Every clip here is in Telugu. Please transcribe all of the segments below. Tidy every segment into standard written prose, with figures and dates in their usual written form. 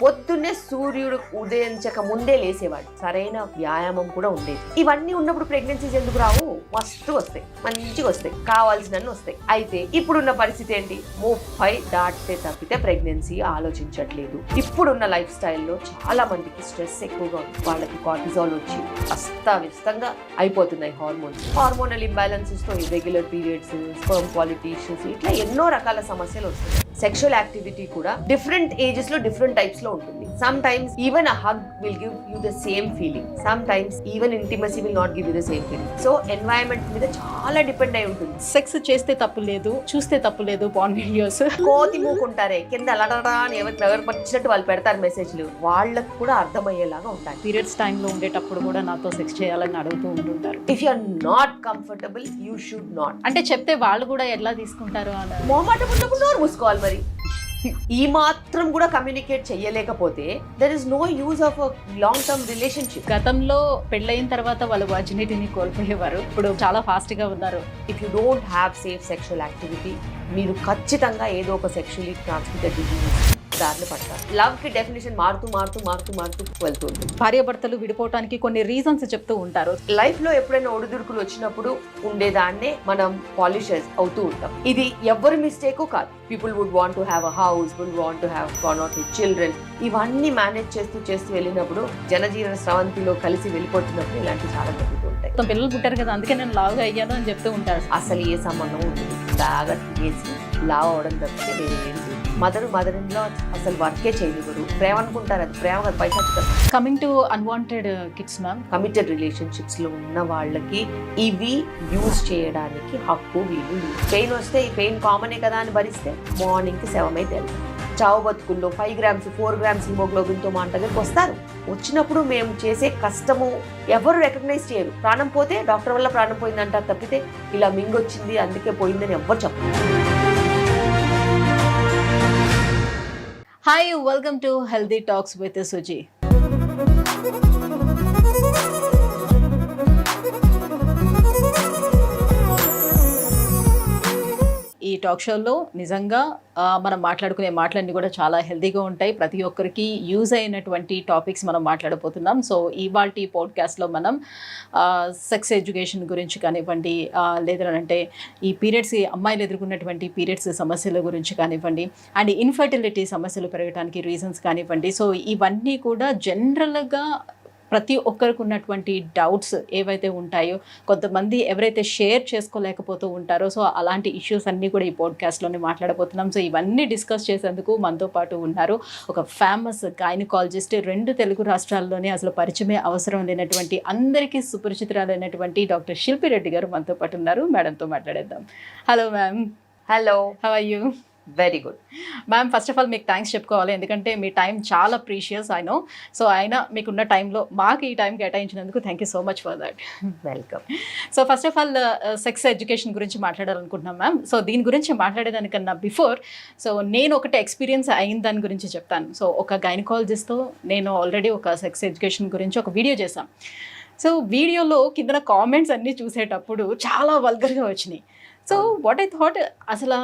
పొద్దున్నే సూర్యుడు ఉదయించక ముందే లేసేవాడు, సరైన వ్యాయామం కూడా ఉండేది. ఇవన్నీ ఉన్నప్పుడు ప్రెగ్నెన్సీస్ ఎందుకు రావు? మస్తు వస్తాయి, మంచిగా వస్తాయి, కావాల్సినన్ని వస్తాయి. అయితే ఇప్పుడున్న పరిస్థితి ఏంటి? 30 దాటితే తప్పితే ప్రెగ్నెన్సీ ఆలోచించట్లేదు. ఇప్పుడున్న లైఫ్ స్టైల్లో చాలా మందికి స్ట్రెస్ ఎక్కువగా ఉంది, వాళ్ళకి కార్టిజాల్ వచ్చి అస్తవ్యస్తంగా అయిపోతున్నాయి హార్మోనల్ ఇంబ్యాలెన్సెస్ తో irregular periods, sperm quality issues, ఇట్లా ఎన్నో రకాల సమస్యలు వస్తున్నాయి. సెక్షువల్ యాక్టివిటీ కూడా డిఫరెంట్ ఏజెస్ లో డిఫరెంట్ టైప్స్ లో ఉంటుంది. Some times even a hug will give you the same feeling, some times even intimacy will not give you the same feeling. So environment మీద చాలా డిపెండ్ అయి ఉంటుంది. సెక్స్ చేస్తే తప్పు లేదు, చూస్తే తప్పు లేదు, పాన్ వీడియోస్ కోతి మూకుంటారే కింద అలడరా అని ఎవరు పచ్చినట్టు వాళ్ళు పెడతారు మెసేజ్లు, వాళ్ళకు కూడా అర్థమయ్యేలాగా ఉంటాయి. పీరియడ్స్ టైంలో ఉండేటప్పుడు కూడా నాతో సెక్స్ చేయాలని అడుగుతూ ఉంటుంటారు. If you are not comfortable you should not. అంటే చెప్తే వాళ్ళు కూడా ఎలా తీసుకుంటారు అని మొహమాటం ఉన్నప్పుడు నోరు మూసుకోవాలి. మరి ఈ మాత్రం కూడా కమ్యూనికేట్ చేయలేకపోతే there is no use of long term relationship. గతంలో పెళ్ళైన తర్వాత వాళ్ళు వర్జినిటీని కోల్పోయేవారు, ఇప్పుడు చాలా ఫాస్ట్ గా ఉన్నారు. If you don't have safe sexual activity, మీరు ఖచ్చితంగా ఏదో ఒక సెక్షువల్లీ ట్రాన్స్మిటెడ్ డిసీజ్ దారిని పడతారు. లవ్ కి డెఫినేషన్ మారుతూ వెళ్తుంది. భార్యాభర్తలు విడిపోవటానికి కొన్ని రీజన్స్ చెప్తూ ఉంటారు. లైఫ్ లో ఎప్పుడైనా ఒడిదుడుకులు వచ్చినప్పుడు ఉండేదాన్నే మనం పాలిష్ అవుతూ ఉంటాం. ఇది ఎవరి మిస్టేక్ కాదు. People would want to have a house, would want to have 1 or 2 children. ఇవన్నీ మేనేజ్ చేస్తూ వెళ్ళినప్పుడు జనజీవన స్రవంతిలో కలిసి వెళ్ళిపోతున్నప్పుడు ఇలాంటి చాలా జరుగుతుంటాయి. పిల్లలు పుట్టారు కదా, అందుకే నేను లావుగా అయ్యాను అని చెప్తూ ఉంటారు. అసలు ఏ సంబంధం ఉంటుంది? బాగా తినేసి లావ్ అవడం తప్పితే వేరే ఏం లేదు. మదర్ ఇన్ లా అసలు వర్కే చేయనివ్వరు. ప్రేమ అనుకుంటారు, అది ప్రేమ కాదు, పైసా. Coming to unwanted kids ma'am, committed relationships లో ఉన్న వాళ్ళకి ఇవి యూజ్ చేయడానికి హక్కు వీలు. పెయిన్ వస్తే ఈ పెయిన్ కామనే కదా అని భరిస్తే మార్నింగ్ కి 7 అయితే చావు బతుకుల్లో 5 grams 4 grams హిమోగ్లోబిన్ తో మా దగ్గరికి వస్తారు. వచ్చినప్పుడు మేము చేసే కష్టము ఎవరు రికగ్నైజ్ చేయరు. ప్రాణం పోతే డాక్టర్ వల్ల ప్రాణం పోయిందంటారు తప్పితే ఇలా మింగొచ్చింది అందుకే పోయిందని ఎవ్వరు చెప్పరు. Hi, welcome to healthy talks with Suji. ఈ టాక్ షోలో నిజంగా మనం మాట్లాడుకునే మాటలన్నీ కూడా చాలా హెల్తీగా ఉంటాయి. ప్రతి ఒక్కరికి యూజ్ అయినటువంటి టాపిక్స్ మనం మాట్లాడబోతున్నాం. సో ఇవాల్టి పాడ్కాస్ట్లో మనం సెక్స్ ఎడ్యుకేషన్ గురించి కానివ్వండి, లేదంటే ఈ పీరియడ్స్, అమ్మాయిలు ఎదుర్కొన్నటువంటి పీరియడ్స్ సమస్యల గురించి కానివ్వండి, అండ్ ఇన్ఫర్టిలిటీ సమస్యలు పెరగడానికి రీజన్స్ కానివ్వండి. సో ఇవన్నీ కూడా జనరల్గా ప్రతి ఒక్కరికి ఉన్నటువంటి డౌట్స్ ఏవైతే ఉంటాయో, కొంతమంది ఎవరైతే షేర్ చేసుకోలేకపోతూ ఉంటారో, సో అలాంటి ఇష్యూస్ అన్నీ కూడా ఈ పాడ్కాస్ట్లోనే మాట్లాడబోతున్నాం. సో ఇవన్నీ డిస్కస్ చేసేందుకు మనతో పాటు ఉన్నారు ఒక ఫేమస్ గైనకాలజిస్ట్. 2 తెలుగు రాష్ట్రాల్లోనే అసలు పరిచయమే అవసరం లేనటువంటి, అందరికీ సుపరిచితురాలైనటువంటి డాక్టర్ శిల్పి రెడ్డి గారు మనతో పాటు ఉన్నారు. మేడంతో మాట్లాడేద్దాం. Hello ma'am. Hello, how are you? Very good ma'am. First of all మీకు థ్యాంక్స్ చెప్పుకోవాలి, ఎందుకంటే మీ టైం చాలా ప్రీషియస్ ఐ నో. సో అయినా మీకున్న టైంలో మాకు ఈ టైం కేటాయించినందుకు thank you so much for that. Welcome. So first of all sex education గురించి మాట్లాడాలనుకుంటున్నాం మ్యామ్. సో దీని గురించి మాట్లాడేదానికన్నా బిఫోర్, సో నేను ఒకటి ఎక్స్పీరియన్స్ అయిన దాని గురించి చెప్తాను. సో ఒక గైనకాలజిస్ట్తో నేను ఆల్రెడీ ఒక సెక్స్ ఎడ్యుకేషన్ గురించి ఒక వీడియో చేశాను. సో వీడియోలో కింద కామెంట్స్ అన్నీ చూసేటప్పుడు చాలా వల్గర్గా వచ్చినాయి. సో వాట్ ఐ థాట్, అసలు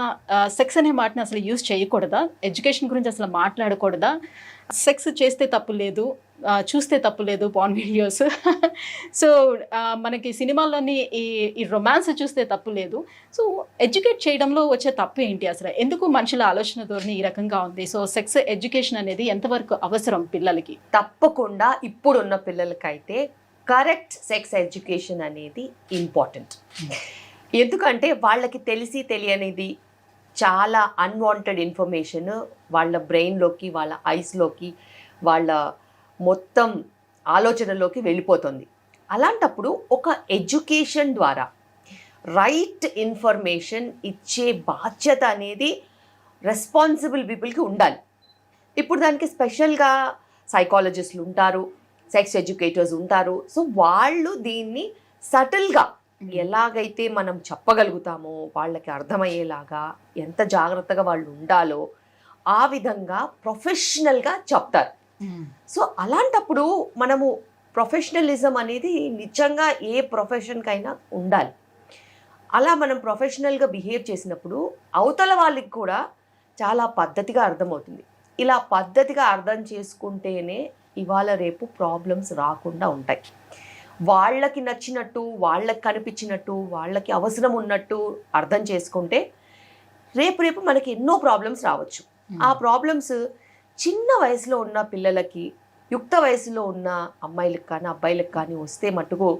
సెక్స్ అనే మాటని అసలు యూజ్ చేయకూడదా? ఎడ్యుకేషన్ గురించి అసలు మాట్లాడకూడదా? సెక్స్ చేస్తే తప్పు లేదు, చూస్తే తప్పు లేదు, పాన్ వీడియోస్. సో మనకి సినిమాల్లోని ఈ రొమాన్స్ చూస్తే తప్పు లేదు. సో ఎడ్యుకేట్ చేయడంలో వచ్చే తప్పు ఏంటి అసలు? ఎందుకు మనుషుల ఆలోచన ధోరణి ఈ రకంగా ఉంది? సో సెక్స్ ఎడ్యుకేషన్ అనేది ఎంతవరకు అవసరం పిల్లలకి? తప్పకుండా ఇప్పుడున్న పిల్లలకైతే కరెక్ట్ సెక్స్ ఎడ్యుకేషన్ అనేది ఇంపార్టెంట్. ఎందుకంటే వాళ్ళకి తెలియనిది చాలా అన్వాంటెడ్ ఇన్ఫర్మేషన్ వాళ్ళ బ్రెయిన్లోకి, వాళ్ళ ఐస్లోకి, వాళ్ళ మొత్తం ఆలోచనలోకి వెళ్ళిపోతుంది. అలాంటప్పుడు ఒక ఎడ్యుకేషన్ ద్వారా రైట్ ఇన్ఫర్మేషన్ ఇచ్చే బాధ్యత అనేది రెస్పాన్సిబుల్ పీపుల్కి ఉండాలి. ఇప్పుడు దానికి స్పెషల్గా సైకాలజిస్టులు ఉంటారు, సెక్స్ ఎడ్యుకేటర్స్ ఉంటారు. సో వాళ్ళు దీన్ని సటిల్గా ఎలాగైతే మనం చెప్పగలుగుతామో, వాళ్ళకి అర్థమయ్యేలాగా ఎంత జాగ్రత్తగా వాళ్ళు ఉండాలో ఆ విధంగా ప్రొఫెషనల్గా చెప్తారు. సో అలాంటప్పుడు మనము ప్రొఫెషనలిజం అనేది నిజంగా ఏ ప్రొఫెషన్కైనా ఉండాలి. అలా మనం ప్రొఫెషనల్గా బిహేవ్ చేసినప్పుడు అవతల వాళ్ళకి కూడా చాలా పద్ధతిగా అర్థమవుతుంది. ఇలా పద్ధతిగా అర్థం చేసుకుంటేనే ఇవాళ రేపు ప్రాబ్లమ్స్ రాకుండా ఉంటాయి. వాళ్ళకి నచ్చినట్టు, వాళ్ళకి కనిపించినట్టు, వాళ్ళకి అవసరం ఉన్నట్టు అర్థం చేసుకుంటే రేపు మనకి ఎన్నో ప్రాబ్లమ్స్ రావచ్చు. ఆ ప్రాబ్లమ్స్ చిన్న వయసులో ఉన్న పిల్లలకి, యుక్త వయసులో ఉన్న అమ్మాయిలకు కానీ అబ్బాయిలకు కానీ వస్తే మటుకు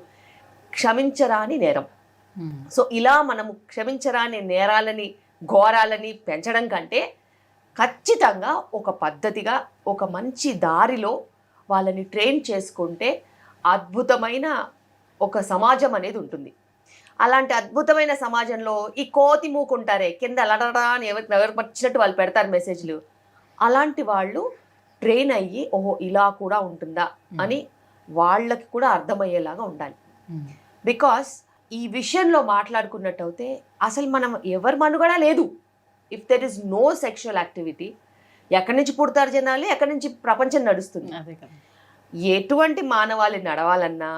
క్షమించరాని నేరం. సో ఇలా మనము క్షమించరాని నేరాలని, ఘోరాలని పెంచడం కంటే ఖచ్చితంగా ఒక పద్ధతిగా, ఒక మంచి దారిలో వాళ్ళని ట్రైన్ చేసుకుంటే అద్భుతమైన ఒక సమాజం అనేది ఉంటుంది. అలాంటి అద్భుతమైన సమాజంలో ఈ కోతి మూకుంటారే కింద లడడా అని ఎవరు వచ్చినట్టు వాళ్ళు పెడతారు మెసేజ్లు, అలాంటి వాళ్ళు ట్రైన్ అయ్యి ఓహో ఇలా కూడా ఉంటుందా అని వాళ్ళకి కూడా అర్థమయ్యేలాగా ఉండాలి. బికాస్ ఈ విషయంలో మాట్లాడుకున్నట్టయితే అసలు మనం ఎవరి మనుగడ లేదు. If there is no sexual activity, ఎక్కడి నుంచి పుడతారు జనాలు, ఎక్కడి నుంచి ప్రపంచం నడుస్తుంది. ఎటువంటి మానవాళి నడవాలన్నా,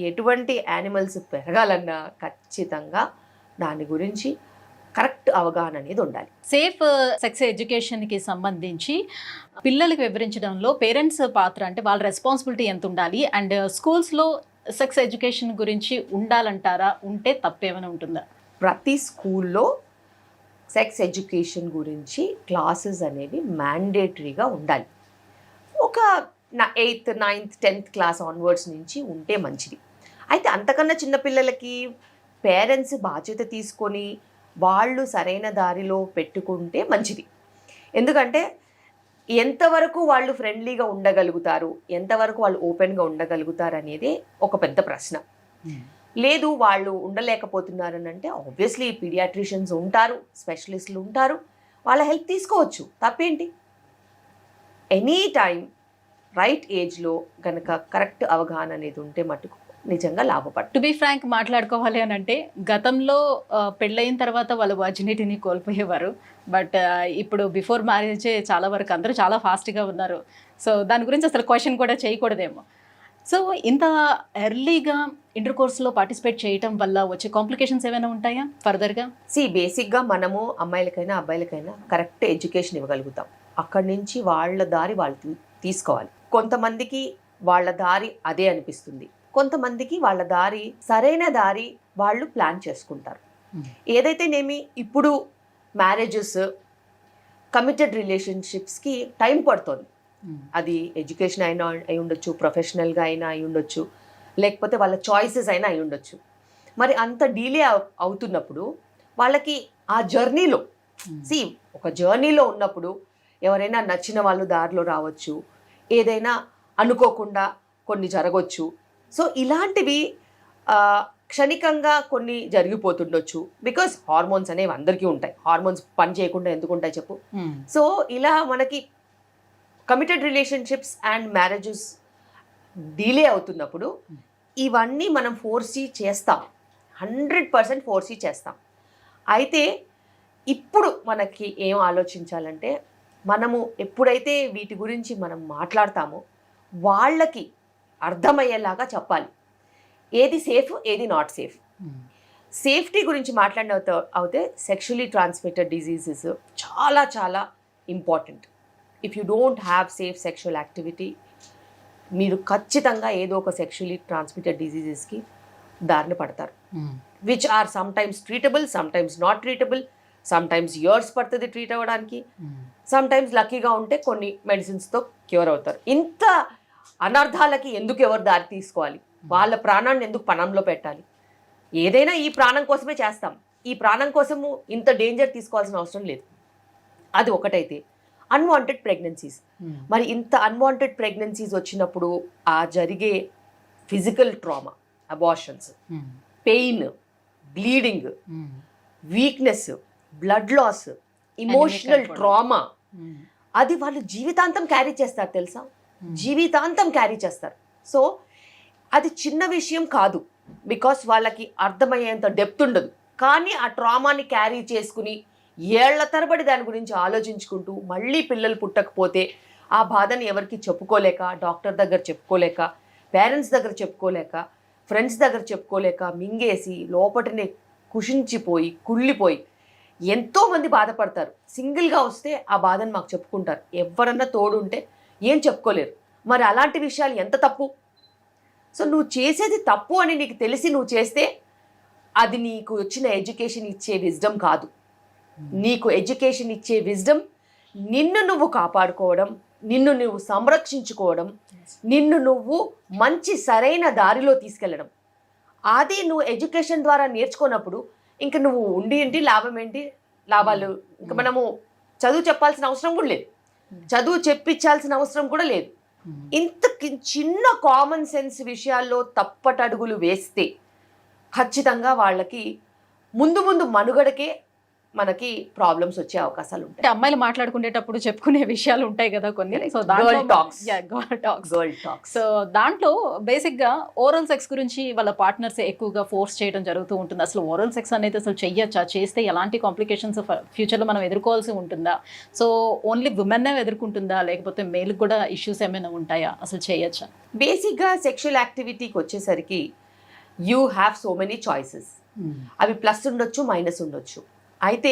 ఎటువంటి యానిమల్స్ పెరగాలన్నా ఖచ్చితంగా దాని గురించి కరెక్ట్ అవగాహన అనేది ఉండాలి. సేఫ్ సెక్స్ ఎడ్యుకేషన్కి సంబంధించి పిల్లలకు వివరించడంలో పేరెంట్స్ పాత్ర, అంటే వాళ్ళ రెస్పాన్సిబిలిటీ ఎంత ఉండాలి, అండ్ స్కూల్స్లో సెక్స్ ఎడ్యుకేషన్ గురించి ఉండాలంటారా? ఉంటే తప్పేమైనా ఉంటుందా? ప్రతి స్కూల్లో సెక్స్ ఎడ్యుకేషన్ గురించి క్లాసెస్ అనేవి మ్యాండేటరీగా ఉండాలి. ఒక 8th, 9th, 10th class onwards నుంచి ఉంటే మంచిది. అయితే అంతకన్నా చిన్నపిల్లలకి పేరెంట్స్ బాధ్యత తీసుకొని వాళ్ళు సరైన దారిలో పెట్టుకుంటే మంచిది. ఎందుకంటే ఎంతవరకు వాళ్ళు ఫ్రెండ్లీగా ఉండగలుగుతారు, ఎంతవరకు వాళ్ళు ఓపెన్గా ఉండగలుగుతారు అనేది ఒక పెద్ద ప్రశ్న. లేదు వాళ్ళు ఉండలేకపోతున్నారని అంటే ఆబ్వియస్లీ పీడియాట్రిషియన్స్ ఉంటారు, స్పెషలిస్టులు ఉంటారు, వాళ్ళ హెల్ప్ తీసుకోవచ్చు, తప్పేంటి. ఎనీ టైం రైట్ ఏజ్లో కనుక కరెక్ట్ అవగాహన అనేది ఉంటే మటుకు నిజంగా లాభపడతారు. టు బీ ఫ్రాంక్ మాట్లాడుకోవాలి అని అంటే గతంలో పెళ్ళయిన తర్వాత వాళ్ళ వర్జినిటీని కోల్పోయేవారు, బట్ ఇప్పుడు బిఫోర్ మ్యారేజే చాలా వరకు అందరూ చాలా ఫాస్ట్గా ఉన్నారు. సో దాని గురించి అసలు క్వశ్చన్ కూడా చేయకూడదేమో. సో ఇంత ఎర్లీగా ఇంటర్ కోర్స్లో పార్టిసిపేట్ చేయటం వల్ల వచ్చే కాంప్లికేషన్స్ ఏమైనా ఉంటాయా ఫర్దర్గా? బేసిక్గా మనము అమ్మాయిలకైనా అబ్బాయిలకైనా కరెక్ట్ ఎడ్యుకేషన్ ఇవ్వగలుగుతాం. అక్కడి నుంచి వాళ్ళ దారి వాళ్ళు తీసుకోవాలి. కొంతమందికి వాళ్ళ దారి అదే అనిపిస్తుంది, కొంతమందికి వాళ్ళ దారి సరైన దారి వాళ్ళు ప్లాన్ చేసుకుంటారు. ఏదైతేనేమి ఇప్పుడు మ్యారేజెస్, కమిటెడ్ రిలేషన్షిప్స్కి టైం పడుతుంది. అది ఎడ్యుకేషన్ అయినా అయి ఉండొచ్చు, ప్రొఫెషనల్గా అయినా అయి ఉండొచ్చు, లేకపోతే వాళ్ళ చాయిసెస్ అయినా అయి ఉండొచ్చు. మరి అంత డిలే అవుతున్నప్పుడు వాళ్ళకి ఆ జర్నీలో ఒక జర్నీలో ఉన్నప్పుడు ఎవరైనా నచ్చిన వాళ్ళు దారిలో రావచ్చు, ఏదైనా అనుకోకుండా కొన్ని జరగవచ్చు. సో ఇలాంటివి క్షణికంగా కొన్ని జరిగిపోతుండొచ్చు. బికాస్ హార్మోన్స్ అనేవి అందరికీ ఉంటాయి, హార్మోన్స్ పని చేయకుండా ఎందుకు ఉంటాయి చెప్పు. సో ఇలా మనకి committed relationships and marriages delay అవుతున్నప్పుడు ఇవన్నీ మనం ఫోర్సీ చేస్తాం, 100% ఫోర్సీ చేస్తాం. అయితే ఇప్పుడు మనకి ఏం ఆలోచించాలంటే, మనము ఎప్పుడైతే వీటి గురించి మనం మాట్లాడతామో వాళ్ళకి అర్థమయ్యేలాగా చెప్పాలి, ఏది సేఫ్ ఏది నాట్ సేఫ్. సేఫ్టీ గురించి మాట్లాడిన అయితే సెక్షువలీ ట్రాన్స్మిటెడ్ డిజీజెస్ చాలా చాలా important. If you don't have safe sexual activity, మీరు ఖచ్చితంగా ఏదో ఒక సెక్షువలీ ట్రాన్స్మిటెడ్ డిజీజెస్కి దారిన పడతారు, which or sometimes treatable, sometimes not treatable, sometimes years పడుతుంది ట్రీట్ అవ్వడానికి, సమ్టైమ్స్ లక్కీగా ఉంటే కొన్ని మెడిసిన్స్తో క్యూర్ అవుతారు. ఇంత అనర్థాలకి ఎందుకు ఎవరు దారి తీసుకోవాలి? వాళ్ళ ప్రాణాన్ని ఎందుకు పణంలో పెట్టాలి? ఏదైనా ఈ ప్రాణం కోసమే చేస్తాం, ఈ ప్రాణం కోసము ఇంత డేంజర్ తీసుకోవాల్సిన అవసరం లేదు. అది ఒకటైతే అన్వాంటెడ్ ప్రెగ్నెన్సీస్, మరి ఇంత అన్వాంటెడ్ ప్రెగ్నెన్సీస్ వచ్చినప్పుడు ఆ జరిగే physical trauma, abortions, pain, bleeding, weakness, blood loss, emotional trauma, అది వాళ్ళు జీవితాంతం క్యారీ చేస్తారు తెలుసా, జీవితాంతం క్యారీ చేస్తారు. సో అది చిన్న విషయం కాదు, బికాస్ వాళ్ళకి అర్థమయ్యేంత డెప్త్ ఉండదు. కానీ ఆ ట్రామాని క్యారీ చేసుకుని ఏళ్ల తరబడి దాని గురించి ఆలోచించుకుంటూ మళ్ళీ పిల్లలు పుట్టకపోతే ఆ బాధని ఎవరికి చెప్పుకోలేక, డాక్టర్ దగ్గర చెప్పుకోలేక, పేరెంట్స్ దగ్గర చెప్పుకోలేక, ఫ్రెండ్స్ దగ్గర చెప్పుకోలేక మింగేసి లోపటినే కుషించిపోయి కుళ్ళిపోయి ఎంతో మంది బాధపడతారు. సింగిల్గా వస్తే ఆ బాధను మాకు చెప్పుకుంటారు. ఎవరన్నా తోడు ఉంటే ఏం చెప్పుకోలేరు. మరి అలాంటి విషయాలు ఎంత తప్పు. సో నువ్వు చేసేది తప్పు అని నీకు తెలిసి నువ్వు చేస్తే అది నీకు వచ్చిన ఎడ్యుకేషన్ ఇచ్చే విజ్డమ్ కాదు. నీకు ఎడ్యుకేషన్ ఇచ్చే విజ్డమ్ నిన్ను నువ్వు కాపాడుకోవడం, నిన్ను నువ్వు సంరక్షించుకోవడం, నిన్ను నువ్వు మంచి సరైన దారిలో తీసుకెళ్ళడం. అది నువ్వు ఎడ్యుకేషన్ ద్వారా నేర్చుకున్నప్పుడు ఇంక నువ్వు ఉండి ఏంటి లాభం ఏంటి, లాభాలు ఇంక మనము చదువు చెప్పాల్సిన అవసరం కూడా లేదు, చదువు చెప్పించాల్సిన అవసరం కూడా లేదు. ఇంత చిన్న కామన్ సెన్స్ విషయాల్లో తప్పటడుగులు వేస్తే ఖచ్చితంగా వాళ్ళకి ముందు ముందు మనుగడకే మనకి ప్రాబ్లమ్స్ వచ్చే అవకాశాలు ఉంటాయి. అంటే అమ్మాయిలు మాట్లాడుకునేటప్పుడు చెప్పుకునే విషయాలు ఉంటాయి కదా కొన్ని. So girl talks. సో దాంట్లో బేసిక్ గా ఓరల్ సెక్స్ గురించి వాళ్ళ పార్ట్నర్స్ ఎక్కువగా ఫోర్స్ చేయడం జరుగుతూ ఉంటుంది. అసలు ఓరల్ సెక్స్ అనేది అసలు చెయ్యొచ్చా, చేస్తే ఎలాంటి కాంప్లికేషన్స్ ఫ్యూచర్ లో మనం ఎదుర్కోవాల్సి ఉంటుందా, సో ఓన్లీ ఉమెన్ ఎదుర్కొంటుందా లేకపోతే మేల్ కూడా ఇష్యూస్ ఏమైనా ఉంటాయా, అసలు చేయొచ్చా? బేసిక్ గా సెక్షువల్ యాక్టివిటీకి వచ్చేసరికి you have so many choices. అవి ప్లస్ ఉండొచ్చు, మైనస్ ఉండొచ్చు. అయితే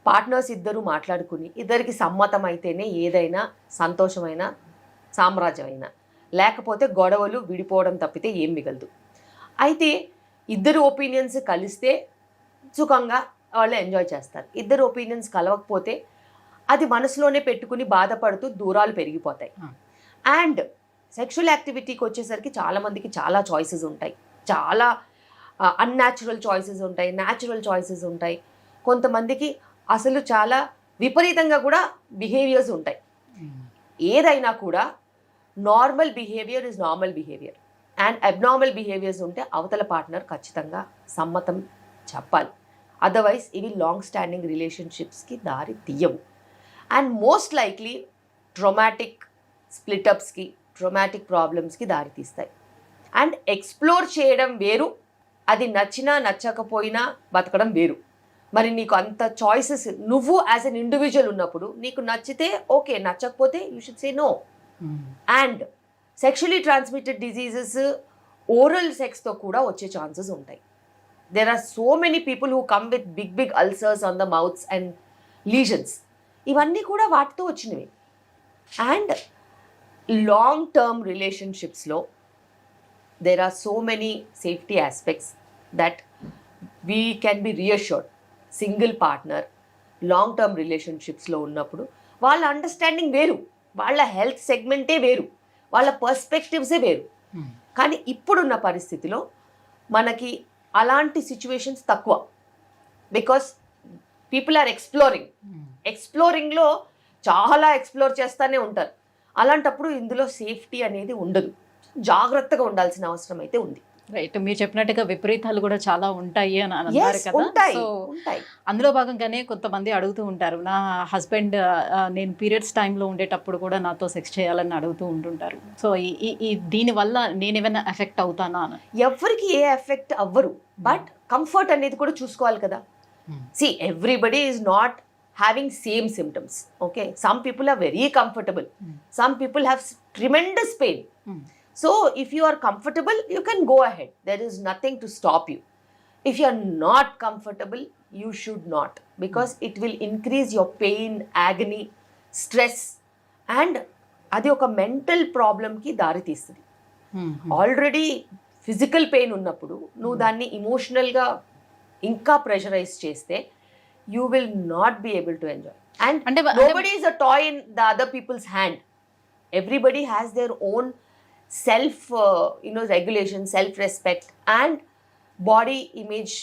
పార్ట్నర్స్ ఇద్దరు మాట్లాడుకుని ఇద్దరికి సమ్మతం అయితేనే ఏదైనా సంతోషమైన సామ్రాజ్యమైనా, లేకపోతే గొడవలు విడిపోవడం తప్పితే ఏం మిగలదు. అయితే ఇద్దరు ఒపీనియన్స్ కలిస్తే సుఖంగా వాళ్ళు ఎంజాయ్ చేస్తారు. ఇద్దరు ఒపీనియన్స్ కలవకపోతే అది మనసులోనే పెట్టుకుని బాధపడుతూ దూరాలు పెరిగిపోతాయి. అండ్ సెక్షువల్ యాక్టివిటీకి వచ్చేసరికి చాలామందికి చాలా చాయిసెస్ ఉంటాయి. చాలా అన్యాచురల్ చాయిసెస్ ఉంటాయి, న్యాచురల్ చాయిసెస్ ఉంటాయి. కొంతమందికి అసలు చాలా విపరీతంగా కూడా బిహేవియర్స్ ఉంటాయి. ఏదైనా కూడా normal behaviour is normal behaviour and abnormal behaviours ఉంటే అవతల పార్ట్నర్ ఖచ్చితంగా సమ్మతం చెప్పాలి. అదర్వైజ్ ఇవి లాంగ్ స్టాండింగ్ రిలేషన్షిప్స్కి దారి తీయవు. అండ్ మోస్ట్ లైక్లీ ట్రొమాటిక్ స్ప్లిటప్స్కి, ట్రొమాటిక్ ప్రాబ్లమ్స్కి దారి తీస్తాయి. అండ్ ఎక్స్ప్లోర్ చేయడం వేరు, అది నచ్చినా నచ్చకపోయినా బతకడం వేరు. మరి నీకు అంత చాయిసెస్ నువ్వు యాజ్ అన్ ఇండివిజువల్ ఉన్నప్పుడు నీకు నచ్చితే ఓకే, నచ్చకపోతే you should say no. And sexually transmitted diseases oral సెక్స్తో కూడా వచ్చే ఛాన్సెస్ ఉంటాయి. There are so many people who come with big big ulcers on the mouths and lesions. ఇవన్నీ కూడా వాటితో వచ్చినవి. అండ్ లాంగ్ టర్మ్ రిలేషన్షిప్స్లో there are so many safety aspects that we can be reassured. Single partner long term రిలేషన్షిప్స్లో ఉన్నప్పుడు వాళ్ళ అండర్స్టాండింగ్ వేరు, వాళ్ళ హెల్త్ సెగ్మెంటే వేరు, వాళ్ళ పర్స్పెక్టివ్సే వేరు. కానీ ఇప్పుడున్న పరిస్థితిలో మనకి అలాంటి సిచ్యువేషన్స్ తక్కువ. బికాస్ పీపుల్ ఆర్ ఎక్స్ప్లోరింగ్లో చాలా ఎక్స్ప్లోర్ చేస్తూనే ఉంటారు. అలాంటప్పుడు ఇందులో సేఫ్టీ అనేది ఉండదు. జాగ్రత్తగా ఉండాల్సిన అవసరం అయితే ఉంది. రైట్, మీరు చెప్పినట్టుగా విపరీతాలు కూడా చాలా ఉంటాయి అని అన్నారు కదా. సో అందులో భాగంగానే కొంతమంది అడుగుతూ ఉంటారు, నా హస్బెండ్ నేను పీరియడ్స్ టైంలో ఉండేటప్పుడు కూడా నాతో సెక్స్ చేయాలని అడుగుతూ ఉంటుంటారు. సో ఈ దీనివల్ల నేను ఏమైనా ఎఫెక్ట్ అవుతానా అని. ఎవరికి ఏ ఎఫెక్ట్ అవ్వరు, బట్ కంఫర్ట్ అనేది కూడా చూసుకోవాలి కదా. See everybody is not having same symptoms. Okay, some people are very comfortable, some people have tremendous pain. So if you are comfortable, you can go ahead. There is nothing to stop you. If you are not comfortable, you should not, because it will increase your pain, agony, stress, and అది ఒక మెంటల్ ప్రాబ్లమ్కి దారి తీస్తుంది. ఆల్రెడీ ఫిజికల్ పెయిన్ ఉన్నప్పుడు నువ్వు దాన్ని ఇమోషనల్గా ఇంకా ప్రెషరైజ్ చేస్తే you will not be able to enjoy. And nobody is a toy in the other people's hand. Everybody has their own self regulation, self respect and body image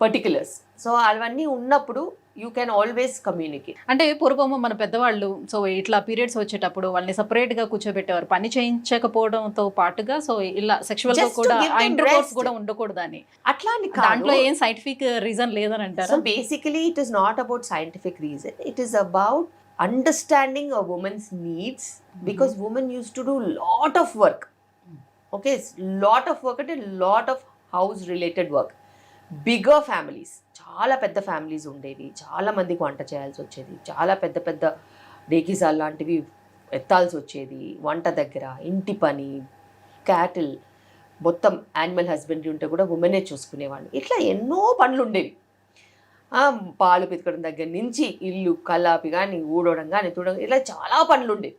particulars. So అవన్నీ ఉన్నప్పుడు యూ కెన్ ఆల్వేస్ కమ్యూనికేట్. అంటే పూర్వము మన పెద్దవాళ్ళు సో ఇట్లా పీరియడ్స్ వచ్చేటప్పుడు వాళ్ళని సపరేట్గా కూర్చోబెట్టేవారు, పని చేయించకపోవడంతో పాటుగా. సో ఇలా సెక్షువల్గా కూడా ఇంటర్కోర్స్ కూడా ఉండకూడదని. అట్లా దాంట్లో ఏం సైంటిఫిక్ రీజన్ లేదని అంటారు. So basically it is not about scientific reason, it is about understanding a woman's needs, because women used to do lot of work. Okay, lot of work and a lot of house related work. Bigger families, చాలా పెద్ద ఫ్యామిలీస్ ఉండేవి, చాలా మందికి వంట చేయాల్సి వచ్చేది, చాలా పెద్ద పెద్ద డేకిసాల్ లాంటివి ఎత్తాల్సి వచ్చేది, వంట దగ్గర ఇంటి పని, క్యాటిల్, మొత్తం యానిమల్ హస్బెండరీ ఉంటే కూడా ఉమెనే చూసుకునేవాళ్ళు. ఇట్లా ఎన్నో పనులు ఉండేవి. పాలు పితకడం దగ్గర నుంచి ఇల్లు కల్లాపి కానీ ఊడవడం కానీ తుడడం ఇలా చాలా పనులు ఉండేవి.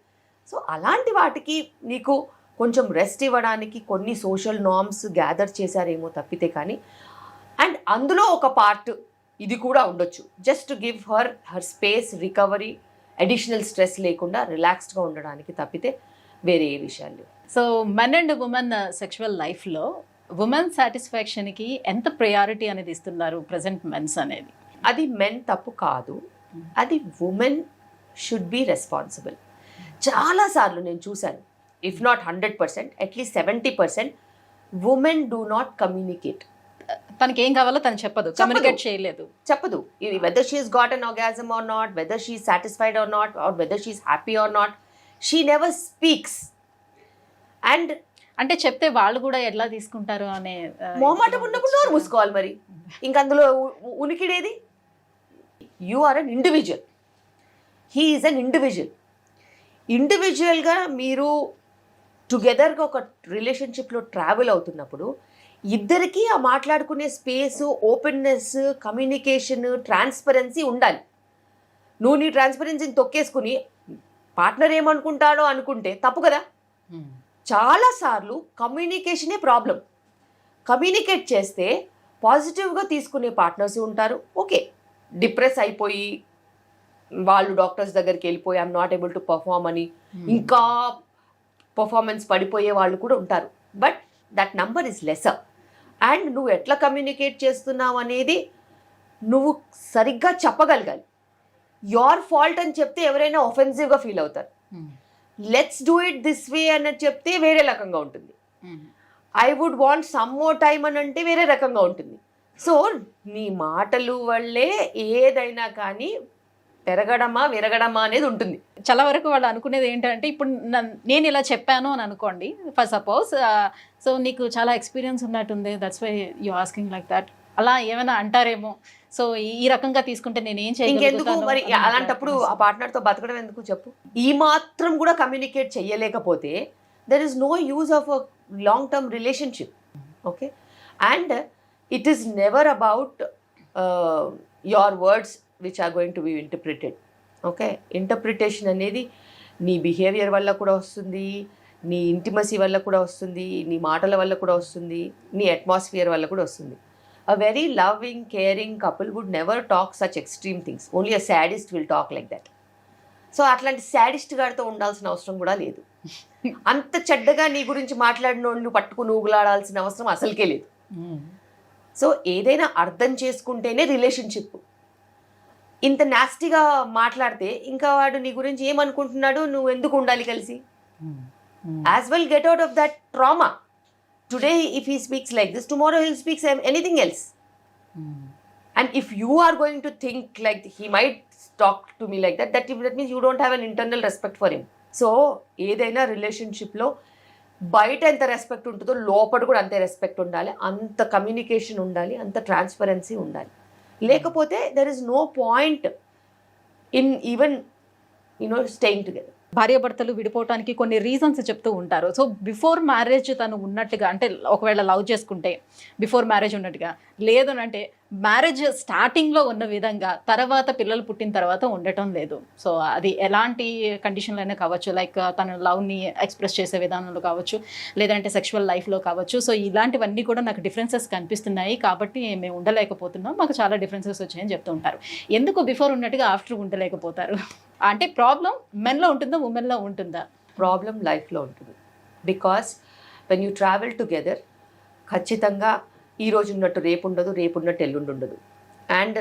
సో అలాంటి వాటికి నీకు కొంచెం రెస్ట్ ఇవ్వడానికి కొన్ని సోషల్ నార్మ్స్ గ్యాదర్ చేశారేమో తప్పితే కానీ, అండ్ అందులో ఒక పార్ట్ ఇది కూడా ఉండొచ్చు, just to give her space, recovery, additional stress లేకుండా రిలాక్స్డ్గా ఉండడానికి తప్పితే వేరే ఏ విషయాలు లేవు. So men and women sexual లైఫ్లో ఉమెన్ సాటిస్ఫాక్షన్కి ఎంత ప్రయారిటీ అనేది ఇస్తున్నారు ప్రజెంట్ మెన్స్ అనేది? అది మెన్ తప్పు కాదు, అది ఉమెన్ షుడ్ బి రెస్పాన్సిబుల్. చాలాసార్లు నేను చూశాను, if not 100%, at least 70% women do not communicate. తనకి ఏం కావాలో తను కమ్యూనికేట్ చేయలేదు, చెప్పదు. Whether she's got an orgasm or not, whether she satisfied or not, or whether she's happy or not, she never speaks. And అంటే చెప్తే వాళ్ళు కూడా ఎలా తీసుకుంటారు అనే మొహమాటం ఉన్నప్పుడు నోరు మూసుకోవాలి. మరి ఇంక అందులో ఉనికిడేది? You are an individual, he is an individual. ఇండివిజువల్గా మీరు టుగెదర్గా ఒక రిలేషన్షిప్లో ట్రావెల్ అవుతున్నప్పుడు ఇద్దరికీ ఆ మాట్లాడుకునే స్పేస్, ఓపెన్నెస్, కమ్యూనికేషన్, ట్రాన్స్పరెన్సీ ఉండాలి. నువ్వు నీ ట్రాన్స్పరెన్సీని తొక్కేసుకుని పార్ట్నర్ ఏమనుకుంటాడో అనుకుంటే తప్పు కదా. చాలాసార్లు కమ్యూనికేషనే ప్రాబ్లం. కమ్యూనికేట్ చేస్తే పాజిటివ్గా తీసుకునే పార్ట్నర్స్ ఉంటారు. ఓకే, డిప్రెస్ అయిపోయి వాళ్ళు డాక్టర్స్ దగ్గరికి వెళ్ళిపోయి I'm not able to perform అని ఇంకా పర్ఫార్మెన్స్ పడిపోయే వాళ్ళు కూడా ఉంటారు. But that number is lesser. And నువ్వు ఎట్లా కమ్యూనికేట్ చేస్తున్నావు అనేది నువ్వు సరిగ్గా చెప్పగలగాలి. యోర్ ఫాల్ట్ అని చెప్తే ఎవరైనా ఒఫెన్సివ్గా ఫీల్ అవుతారు. Let's do it this way అన్నది చెప్తే వేరే రకంగా ఉంటుంది. I would want some more time అని అంటే వేరే రకంగా ఉంటుంది. సో నీ మాటలు వల్లే ఏదైనా కానీ పెరగడమా విరగడమా అనేది ఉంటుంది. చాలా వరకు వాళ్ళు అనుకునేది ఏంటంటే, ఇప్పుడు నేను ఇలా చెప్పాను అని అనుకోండి ఫర్ సపోజ్, సో నీకు చాలా ఎక్స్పీరియన్స్ ఉన్నట్టుంది, that's why you asking like that, అలా ఏమైనా అంటారేమో. సో ఈ రకంగా తీసుకుంటే నేను ఏం ఇంకెందుకు మరి అలాంటప్పుడు ఆ పార్ట్నర్తో బతకడం ఎందుకు చెప్పు? ఈ మాత్రం కూడా కమ్యూనికేట్ చెయ్యలేకపోతే there is no use of a long term relationship. Okay, and it is never about your words which are going to be interpreted. Okay, interpretation అనేది నీ బిహేవియర్ వల్ల కూడా వస్తుంది, నీ ఇంటిమసీ వల్ల కూడా వస్తుంది, నీ మాటల వల్ల కూడా వస్తుంది, నీ అట్మాస్ఫియర్ వల్ల కూడా వస్తుంది. A very loving, caring couple would never talk such extreme things. Only a sadist will talk like that. So అట్లాంటి సాడిస్ట్ గారితో ఉండాల్సిన అవసరం కూడా లేదు. అంత చెడ్డగా నీ గురించి మాట్లాడిన వాళ్ళు పట్టుకుని ఊగులాడాల్సిన అవసరం అసలుకే లేదు. సో ఏదైనా అర్థం చేసుకుంటేనే రిలేషన్షిప్. ఇంత నాస్టీగా మాట్లాడితే ఇంకా వాడు నీ గురించి ఏమనుకుంటున్నాడు, నువ్వు ఎందుకు ఉండాలి కలిసి? As well get out of that trauma. Today if he speaks like this, tomorrow he'll speak anything else. And if you are going to think like he might talk to me like that, that means you don't have an internal respect for him. So ఏదైనా రిలేషన్షిప్లో బయట ఎంత రెస్పెక్ట్ ఉంటుందో లోపల కూడా అంతే రెస్పెక్ట్ ఉండాలి, అంత కమ్యూనికేషన్ ఉండాలి, అంత ట్రాన్స్పరెన్సీ ఉండాలి. లేకపోతే there is no point in even staying together. భార్యాభర్తలు విడిపోవటానికి కొన్ని రీజన్స్ చెప్తూ ఉంటారు. సో బిఫోర్ మ్యారేజ్ తను ఉన్నట్టుగా, అంటే ఒకవేళ లవ్ చేసుకుంటే బిఫోర్ మ్యారేజ్ ఉన్నట్టుగా, లేదు అంటే మ్యారేజ్ స్టార్టింగ్లో ఉన్న విధంగా తర్వాత పిల్లలు పుట్టిన తర్వాత ఉండటం లేదు. సో అది ఎలాంటి కండిషన్లో అయినా కావచ్చు, లైక్ తన లవ్ని ఎక్స్ప్రెస్ చేసే విధానంలో కావచ్చు, లేదంటే సెక్షువల్ లైఫ్లో కావచ్చు. సో ఇలాంటివన్నీ కూడా నాకు డిఫరెన్సెస్ కనిపిస్తున్నాయి కాబట్టి మేము ఉండలేకపోతున్నాం, మాకు చాలా డిఫరెన్సెస్ వచ్చాయని చెప్తూ ఉంటారు. ఎందుకు బిఫోర్ ఉన్నట్టుగా ఆఫ్టర్ ఉండలేకపోతారు? అంటే ప్రాబ్లం మెన్లో ఉంటుందా ఉమెన్లో ఉంటుందా? ప్రాబ్లం లైఫ్లో ఉంటుంది. Because when you travel together ఖచ్చితంగా ఈ రోజు ఉన్నట్టు రేపు ఉండదు, రేపు ఉన్నట్టు ఎల్లుండి ఉండదు. అండ్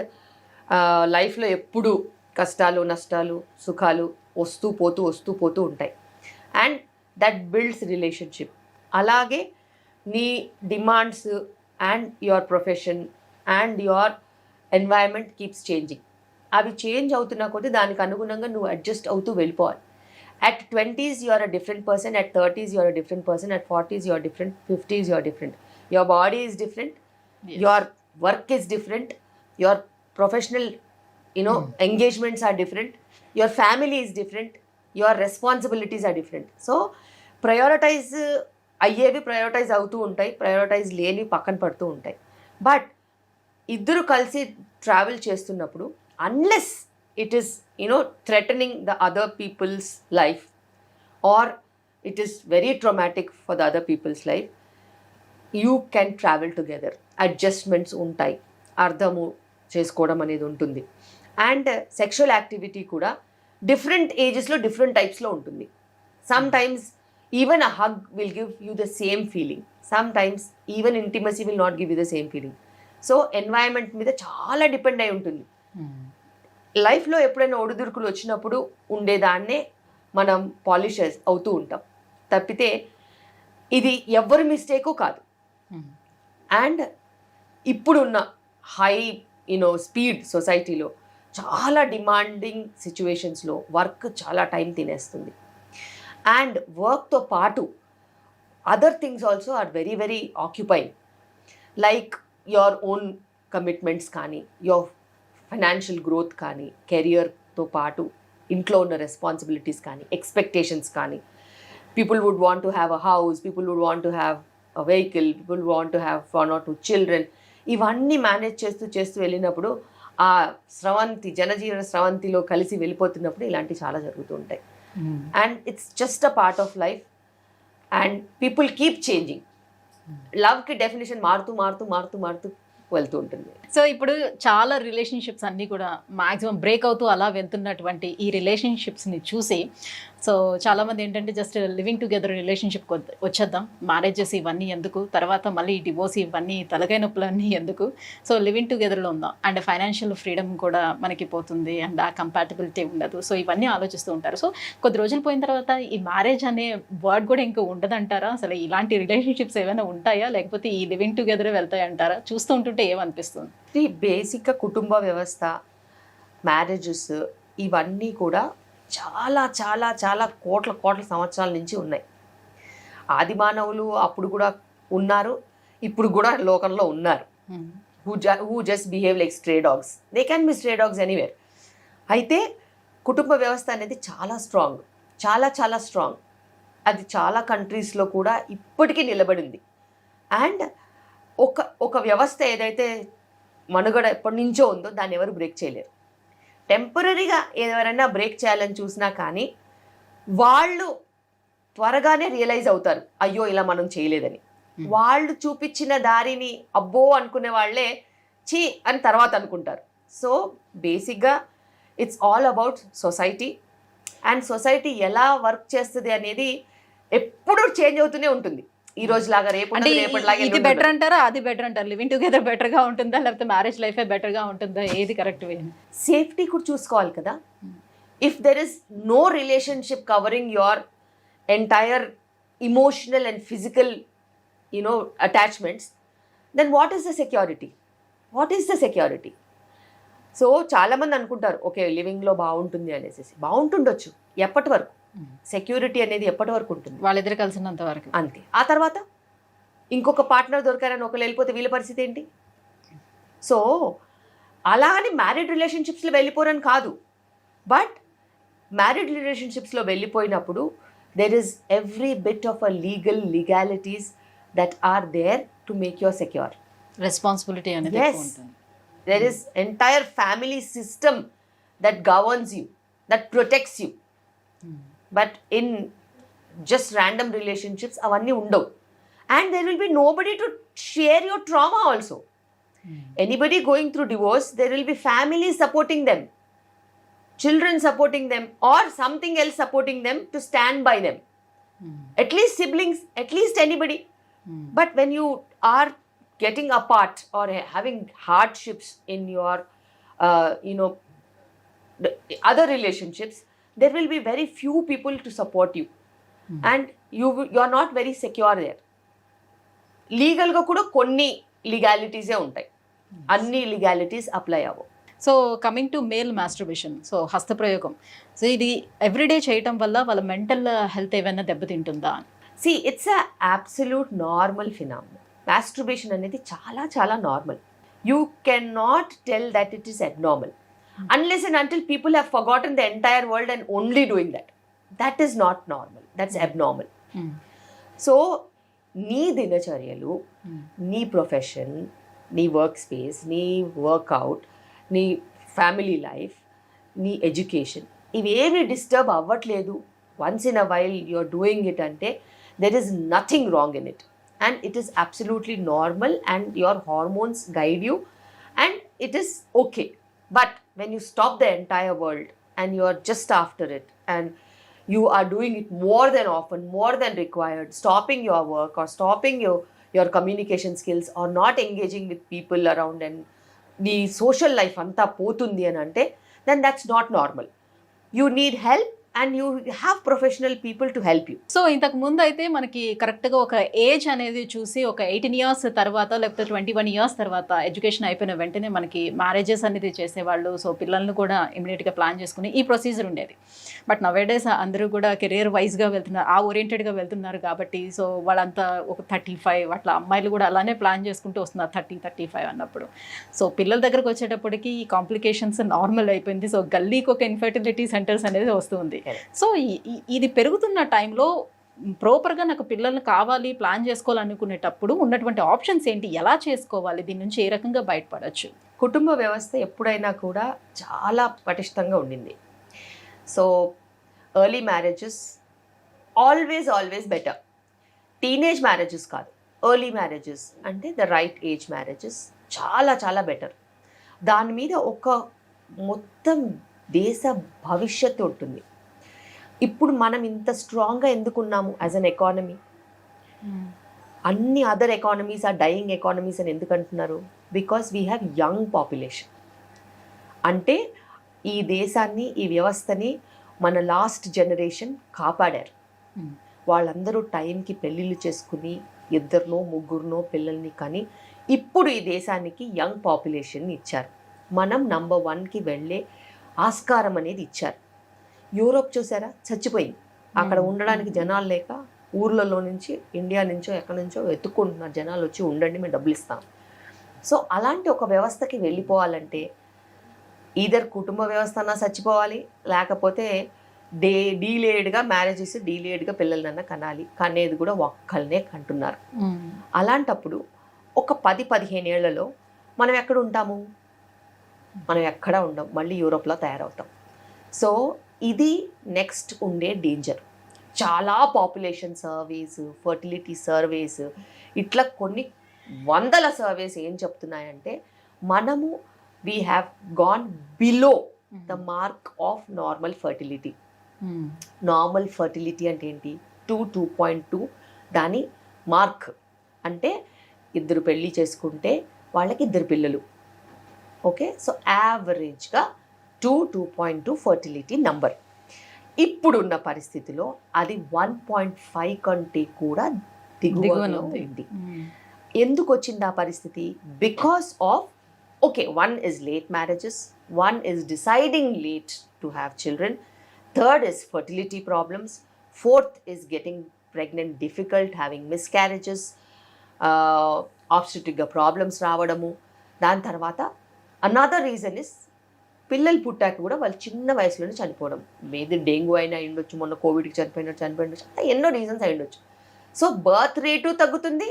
లైఫ్లో ఎప్పుడు కష్టాలు నష్టాలు సుఖాలు వస్తూ పోతూ ఉంటాయి. And that builds relationship. అలాగే నీ demands and your profession and your environment keeps changing. అవి చేంజ్ అవుతున్న కొద్దీ దానికి అనుగుణంగా నువ్వు అడ్జస్ట్ అవుతూ వెళ్ళిపోవాలి. At 20s you are a different person, at 30s you are a different person, at 40s you are different, 50s you are different. Your body is different, yes. Your work is different, your professional engagements are different, your family is different, your responsibilities are different. So prioritize అయ్యేవి prioritize అవుతూ ఉంటాయి, prioritize లేని పక్కన పడుతూ ఉంటాయి. బట్ ఇద్దరు కలిసి ట్రావెల్ చేస్తున్నప్పుడు unless it is threatening the other people's life or it is very traumatic for the other people's life, you can travel together. Adjustments ఉంటాయి, అర్థము చేసుకోవడం అనేది ఉంటుంది. అండ్ సెక్షువల్ యాక్టివిటీ కూడా డిఫరెంట్ ఏజెస్లో డిఫరెంట్ టైప్స్లో ఉంటుంది. Some times even a hug will give you the same feeling, some times even intimacy will not give you the same feeling. So environment మీద చాలా డిపెండ్ అయి ఉంటుంది. లైఫ్లో ఎప్పుడైనా ఒడిదుడుకులు వచ్చినప్పుడు ఉండేదాన్నే మనం పాలిష్ అవుతూ ఉంటాం తప్పితే ఇది ఎవ్వరి మిస్టేకు కాదు. అండ్ ఇప్పుడున్న హై స్పీడ్ సొసైటీలో చాలా డిమాండింగ్ సిచ్యువేషన్స్లో వర్క్ చాలా టైం తినేస్తుంది. అండ్ వర్క్తో పాటు other things also are very very occupying, like your own commitments కానీ, యువర్ ఫైనాన్షియల్ గ్రోత్ కానీ, కెరియర్తో పాటు ఇంట్లో ఉన్న రెస్పాన్సిబిలిటీస్ కానీ, ఎక్స్పెక్టేషన్స్ కానీ. People would want to have a house, people would want to have a vehicle, people would want to have 1 or 2 children. ఇవన్నీ మేనేజ్ చేస్తూ వెళ్ళినప్పుడు ఆ జనజీవన స్రవంతిలో కలిసి వెళ్ళిపోతున్నప్పుడు ఇలాంటివి చాలా జరుగుతూ ఉంటాయి. And it's just a part of life and people keep changing. లవ్కి డెఫినేషన్ మారుతూ వెళ్తూ ఉంటుంది. సో ఇప్పుడు చాలా రిలేషన్షిప్స్ అన్నీ కూడా మ్యాక్సిమం బ్రేక్ అవుతూ అలా వెళ్తున్నటువంటి ఈ రిలేషన్షిప్స్ని చూసి సో చాలామంది ఏంటంటే జస్ట్ లివింగ్ టుగెదర్ రిలేషన్షిప్ వచ్చేద్దాం, మ్యారేజెస్ ఇవన్నీ ఎందుకు, తర్వాత మళ్ళీ డివోర్స్ ఇవన్నీ తలకాయ నొప్పులన్నీ ఎందుకు, సో లివింగ్ టుగెదర్లో ఉందాం అండ్ ఫైనాన్షియల్ ఫ్రీడమ్ కూడా మనకి పోతుంది అండ్ ఆ కంపాటబిలిటీ ఉండదు. సో ఇవన్నీ ఆలోచిస్తూ ఉంటారు. సో కొద్ది రోజులు పోయిన తర్వాత ఈ మ్యారేజ్ అనే వర్డ్ కూడా ఇంకా ఉండదంటారా? అసలు ఇలాంటి రిలేషన్షిప్స్ ఏమైనా ఉంటాయా, లేకపోతే ఈ లివింగ్ టుగెదరే వెళ్తాయంటారా? చూస్తూ ఉంటుంటే ఏమనిపిస్తుంది? ఈ బేసిక్గా కుటుంబ వ్యవస్థ, మ్యారేజెస్ ఇవన్నీ కూడా చాలా చాలా చాలా కోట్ల సంవత్సరాల నుంచి ఉన్నాయి. ఆది మానవులు అప్పుడు కూడా ఉన్నారు, ఇప్పుడు కూడా లోకంలో ఉన్నారు. Who just behave like stray dogs. They can be stray dogs anywhere. అయితే కుటుంబ వ్యవస్థ అనేది చాలా స్ట్రాంగ్, చాలా స్ట్రాంగ్. అది చాలా కంట్రీస్లో కూడా ఇప్పటికీ నిలబడింది. అండ్ ఒక వ్యవస్థ ఏదైతే మనుగడ ఎప్పటి నుంచో ఉందో దాన్ని ఎవరు బ్రేక్ చేయలేరు. టెంపరీగా ఎవరైనా బ్రేక్ చేయాలని చూసినా కానీ వాళ్ళు త్వరగానే రియలైజ్ అవుతారు, అయ్యో ఇలా మనం చేయలేదని. వాళ్ళు చూపించిన దారిని అబ్బో అనుకునే వాళ్ళే చీ అని తర్వాత అనుకుంటారు. సో బేసిక్గా it's all about society. And society ఎలా వర్క్ చేస్తుంది అనేది ఎప్పుడూ చేంజ్ అవుతూనే ఉంటుంది. ఈ రోజు లాగా రేపటిలాగా ఇది బెటర్ అంటారా, అది బెటర్ అంటారు? లివింగ్ టుగెదర్ బెటర్గా ఉంటుందా, లేకపోతే మ్యారేజ్ లైఫే బెటర్గా ఉంటుందా? ఏది కరెక్ట్ వే? సేఫ్టీ కూడా చూసుకోవాలి కదా. If there is no relationship covering your entire emotional and physical attachments, then what is the security? So చాలామంది అనుకుంటారు ఓకే లివింగ్లో బాగుంటుంది అనేసి. బాగుంటుండొచ్చు ఎప్పటి వరకు, సెక్యూరిటీ అనేది ఎప్పటి వరకు ఉంటుంది? వాళ్ళిద్దరు కలిసినంత వరకు అంతే. ఆ తర్వాత ఇంకొక పార్ట్నర్ దొరికారని ఒకరు వెళ్ళిపోతే వీళ్ళ పరిస్థితి ఏంటి? సో అలా అని మ్యారీడ్ రిలేషన్షిప్స్లో వెళ్ళిపోరని కాదు, బట్ మ్యారీడ్ రిలేషన్షిప్స్లో వెళ్ళిపోయినప్పుడు there is every bit of a legalities that are there to make your secure. Responsibility అనేది ఉంటుంది. There is entire family system that governs you, that protects you. But in just random relationships, avanni undavu. And there will be nobody to share your trauma also. Anybody going through divorce, there will be families supporting them, children supporting them, or something else supporting them to stand by them. At least siblings, at least anybody. But when you are getting apart or having hardships in your other relationships, there will be very few people to support you. And you are not very secure there. Legal ga kuda konni legalities e untai, anni legalities apply avvu. So coming to male masturbation, so హస్తప్రయోగం, సో ఇది ఎవ్రీడే చేయటం వల్ల వాళ్ళ మెంటల్ హెల్త్ ఏమైనా దెబ్బతింటుందా? See, it's a absolute normal phenomenon. Masturbation అనేది చాలా చాలా normal. You can not tell that it is abnormal unless and until people have forgotten the entire world and only doing that. That is not normal, that's abnormal. So నీ దినచర్యలు, నీ ప్రొఫెషన్, నీ వర్క్ స్పేస్, నీ వర్కౌట్, నీ ఫ్యామిలీ లైఫ్, నీ ఎడ్యుకేషన్ ఇవేవి డిస్టర్బ్ అవ్వట్లేదు, once in a while you're doing it అంటే there is nothing wrong in it and it is absolutely normal and your hormones guide you and it is okay. But when you stop the entire world and you are just after it and you are doing it more than often, more than required, stopping your work or stopping your communication skills or not engaging with people around and the social life anta potundi ani ante, then that's not normal. You need help and you have professional people to help you. So ఇంతకు ముందు అయితే మనకి కరెక్ట్గా ఒక ఏజ్ అనేది చూసి ఒక 18 years తర్వాత లేకపోతే 21 years తర్వాత ఎడ్యుకేషన్ అయిపోయిన వెంటనే మనకి మ్యారేజెస్ అనేది చేసేవాళ్ళు. సో పిల్లల్ని కూడా ఇమీడియట్గా ప్లాన్ చేసుకుని ఈ ప్రొసీజర్ ఉండేది. బట్ నవేడేస్ అందరూ కూడా కెరియర్ వైజ్గా వెళ్తున్నారు, ఆ ఓరియంటెడ్గా వెళ్తున్నారు కాబట్టి సో వాళ్ళంతా ఒక 35 అట్లా, అమ్మాయిలు కూడా అలానే ప్లాన్ చేసుకుంటూ వస్తున్నారు 30-35 అన్నప్పుడు. సో పిల్లల దగ్గరకు వచ్చేటప్పటికి ఈ కాంప్లికేషన్స్ నార్మల్ అయిపోయింది. సో గల్లీకి ఒక ఇన్ఫర్టిలిటీ సెంటర్స్ అనేది వస్తుంది. సో ఇది పెరుగుతున్న టైంలో ప్రాపర్గా నాకు పిల్లల్ని కావాలి ప్లాన్ చేసుకోవాలనుకునేటప్పుడు ఉన్నటువంటి ఆప్షన్స్ ఏంటి, ఎలా చేసుకోవాలి, దీని నుంచి ఏ రకంగా బయటపడచ్చు? కుటుంబ వ్యవస్థ ఎప్పుడైనా కూడా చాలా పటిష్టంగా ఉండింది. So early marriages always better. Teenage marriages కాదు, ఎర్లీ మ్యారేజెస్ అంటే ద రైట్ ఏజ్ మ్యారేజెస్ చాలా బెటర్. దాని మీద ఒక మొత్తం దేశ భవిష్యత్తు ఉంటుంది. ఇప్పుడు మనం ఇంత స్ట్రాంగ్గా ఎందుకున్నాము యాజ్ అన్ ఎకానమీ? అన్ని other economies are dying economies అని ఎందుకు అంటున్నారు? Because we have young population. అంటే ఈ దేశాన్ని, ఈ వ్యవస్థని మన లాస్ట్ జనరేషన్ కాపాడారు. వాళ్ళందరూ టైంకి పెళ్ళిళ్ళు చేసుకుని 2-3 పిల్లల్ని కానీ ఇప్పుడు ఈ దేశానికి యంగ్ పాపులేషన్ ఇచ్చారు. మనం నంబర్ 1కి వెళ్ళే ఆస్కారం అనేది ఇచ్చారు. యూరోప్ చూసారా, చచ్చిపోయింది. అక్కడ ఉండడానికి జనాలు లేక ఊర్లలో నుంచి, ఇండియా నుంచో ఎక్కడి నుంచో వెతుక్కుంటున్నారు జనాలు, వచ్చి ఉండండి మేము డబ్బులు ఇస్తాం. సో అలాంటి ఒక వ్యవస్థకి వెళ్ళిపోవాలంటే ఈధర్ కుటుంబ వ్యవస్థ అన్నా చచ్చిపోవాలి, లేకపోతే డీలేడ్గా మ్యారేజెస్, డీలేడ్గా పిల్లలన్నా కనాలి. కనేది కూడా ఒక్కళ్ళనే కంటున్నారు. అలాంటప్పుడు ఒక 10-15 ఏళ్లలో మనం ఎక్కడ ఉంటాము? మనం ఎక్కడ ఉండం, మళ్ళీ యూరోప్లో తయారవుతాం. సో ఇది నెక్స్ట్ ఉండే డేంజర్. చాలా పాపులేషన్ సర్వేస్, ఫర్టిలిటీ సర్వేస్, ఇట్లా కొన్ని వందల సర్వేస్ ఏం చెప్తున్నాయంటే మనము we have gone below the mark of normal fertility. Normal fertility అంటే ఏంటి? 2.2 దాని మార్క్. అంటే 2 పెళ్ళి చేసుకుంటే వాళ్ళకి 2 పిల్లలు. ఓకే, సో యావరేజ్గా 2.2 ఫర్టిలిటీ నంబర్. ఇప్పుడున్న పరిస్థితిలో అది 1.5 కంటే కూడా దిగువలో ఉంది. ఎందుకు వచ్చింది ఆ పరిస్థితి? Because of one is late marriages, one is deciding late to have children, third is fertility problems, fourth is getting pregnant difficult, having miscarriages, obstetric problems రావడము. దాని తర్వాత another reason is పిల్లలు పుట్టాక కూడా వాళ్ళు చిన్న వయసులోనే చనిపోవడం. ఏది డెంగ్యూ అయినా అయ్యుండొచ్చు, మొన్న కోవిడ్కి చనిపోయినట్టు అట్లా ఎన్నో రీజన్స్ అయ్యుండొచ్చు. సో బర్త్ రేటు తగ్గుతుంది.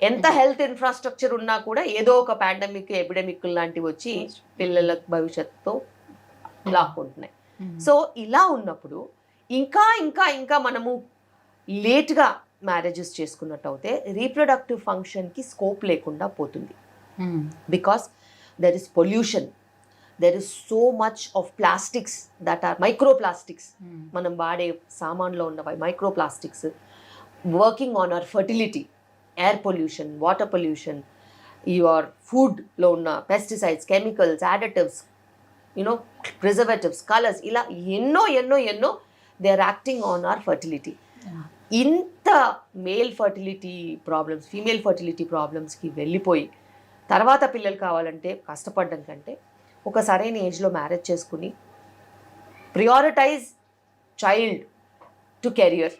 ఎంత హెల్త్ ఇన్ఫ్రాస్ట్రక్చర్ ఉన్నా కూడా ఏదో ఒక పాండమిక్, ఎపిడమిక్ లాంటివి వచ్చి పిల్లల భవిష్యత్తుతో లాక్కుంటున్నాయి. సో ఇలా ఉన్నప్పుడు ఇంకా మనము లేట్గా మ్యారేజెస్ చేసుకున్నట్టు అయితే రీప్రొడక్టివ్ ఫంక్షన్కి స్కోప్ లేకుండా పోతుంది. Because there is pollution, there is so much of plastics that are microplastics. మనం వాడే సామాన్లో ఉన్న microplastics working on our fertility, air pollution, water pollution, your ఫుడ్లో ఉన్న pesticides, chemicals, additives, preservatives, colours, ఇలా ఎన్నో they are acting on our fertility. ఇంత male fertility problems, female fertility ప్రాబ్లమ్స్కి వెళ్ళిపోయి తర్వాత పిల్లలు కావాలంటే కష్టపడడం కంటే ఒక సరైన ఏజ్లో మ్యారేజ్ చేసుకుని prioritise child to career